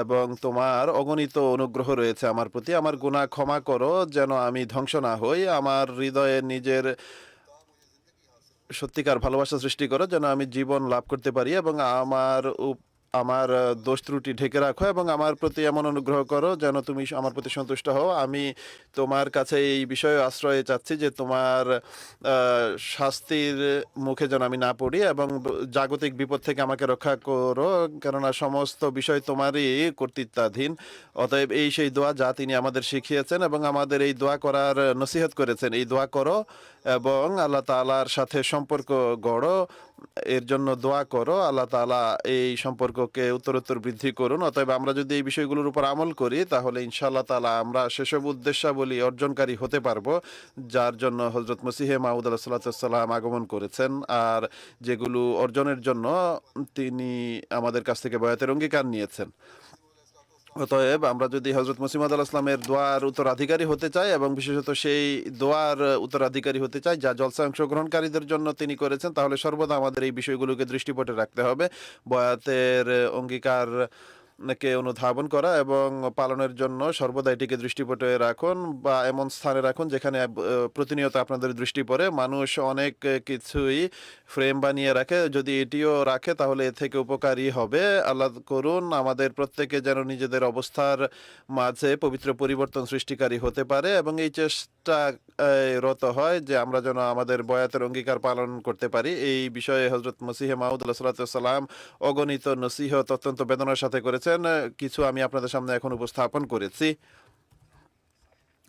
এবং তোমার অগণিত অনুগ্রহ রয়েছে আমার প্রতি। আমার গুনাহ ক্ষমা করো যেন আমি ধ্বংস না হই। আমার হৃদয়ে নিজের সত্যিকার ভালোবাসা সৃষ্টি করো যেন আমি জীবন লাভ করতে পারি, এবং আমার দোষ ত্রুটি ঢেকে রাখো এবং আমার প্রতি এমন অনুগ্রহ করো যেন তুমি আমার প্রতি সন্তুষ্ট হও। আমি তোমার কাছে এই বিষয়ে আশ্রয় চাচ্ছি যে তোমার শাস্তির মুখে যেন আমি না পড়ি এবং জাগতিক বিপদ থেকে আমাকে রক্ষা করো, কেননা সমস্ত বিষয় তোমারই কর্তৃত্বাধীন। অতএব এই সেই দোয়া যা তিনি আমাদের শিখিয়েছেন এবং আমাদের এই দোয়া করার নসিহত করেছেন। এই দোয়া করো এবং আল্লাহ তাআলার সাথে সম্পর্ক গড়ো, এর জন্য দোয়া করো। আল্লাহ তাআলা এই সম্পর্ককে উত্তরোত্তর বৃদ্ধি করুন। অতএব আমরা যদি এই বিষয়গুলোর উপর আমল করি তাহলে ইনশাআল্লাহ তাআলা আমরা সেসব উদ্দেশ্যাবলী অর্জনকারী হতে পারবো যার জন্য হজরত মসিহে মাউদ আলাইহিসসালাম আগমন করেছেন, আর যেগুলো অর্জনের জন্য তিনি আমাদের কাছ থেকে বয়াতের অঙ্গীকার নিয়েছেন। অতএব আমরা যদি হজরত মসিহ মাউদ আলাইহিস সালামের দোয়ার উত্তরাধিকারী হতে চাই এবং বিশেষত সেই দোয়ার উত্তরাধিকারী হতে চাই যা জলসায় অংশগ্রহণকারীদের জন্য তিনি করেছেন, তাহলে সর্বদা আমাদের এই বিষয়গুলোকে দৃষ্টিপটে রাখতে হবে। বয়াতের অঙ্গীকার কে অনুধাবন করা এবং পালনের জন্য সর্বদা এটিকে দৃষ্টিপটে রাখুন বা এমন স্থানে রাখুন যেখানে প্রতিনিয়ত আপনাদের দৃষ্টি পড়ে। মানুষ অনেক কিছুই ফ্রেম বানিয়ে রাখে, যদি এটিও রাখে তাহলে এ থেকে উপকারী হবে। আল্লাহ করুন আমাদের প্রত্যেকে যেন নিজেদের অবস্থার মাঝে পবিত্র পরিবর্তন সৃষ্টিকারী হতে পারে এবং এই চেষ্টা রত হয় যে আমরা যেন আমাদের বয়াতের অঙ্গীকার পালন করতে পারি। এই বিষয়ে হজরত মসিহে মাউদ আলাইহিস সালাম অগণিত নসিহত অত্যন্ত বেদনার সাথে করেছেন। কিছু আমি আপনাদের সামনে এখন উপস্থাপন করেছি।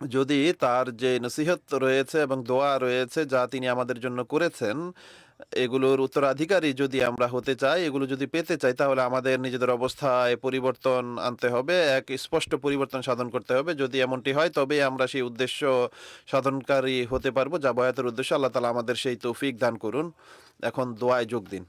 যদি তার যে নসিহত রয়েছে এবং দোয়া রয়েছে যা তিনি আমাদের জন্য করেছেন, এগুলোর উত্তরাধিকারী যদি আমরা হতে চাই, এগুলো যদি পেতে চাই, তাহলে আমাদের নিজেদের অবস্থায় পরিবর্তন আনতে হবে, এক স্পষ্ট পরিবর্তন সাধন করতে হবে। যদি এমনটি হয় তবেই আমরা সেই উদ্দেশ্য সাধনকারী হতে পারবো যা বয়াতের উদ্দেশ্য। আল্লাহ তাআলা আমাদের সেই তৌফিক দান করুন। এখন দোয়ায় যোগ দিন।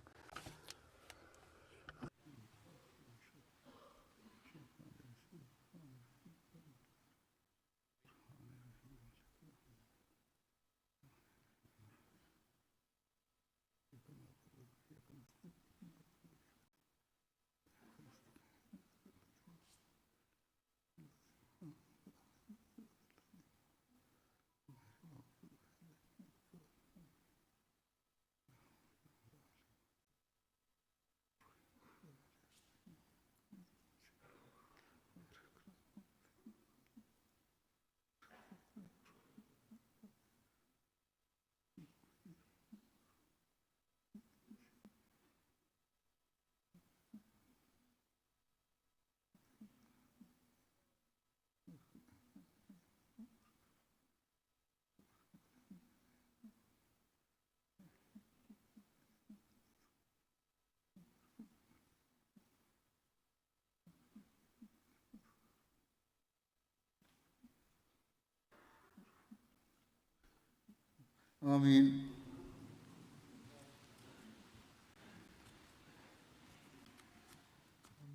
আমিন।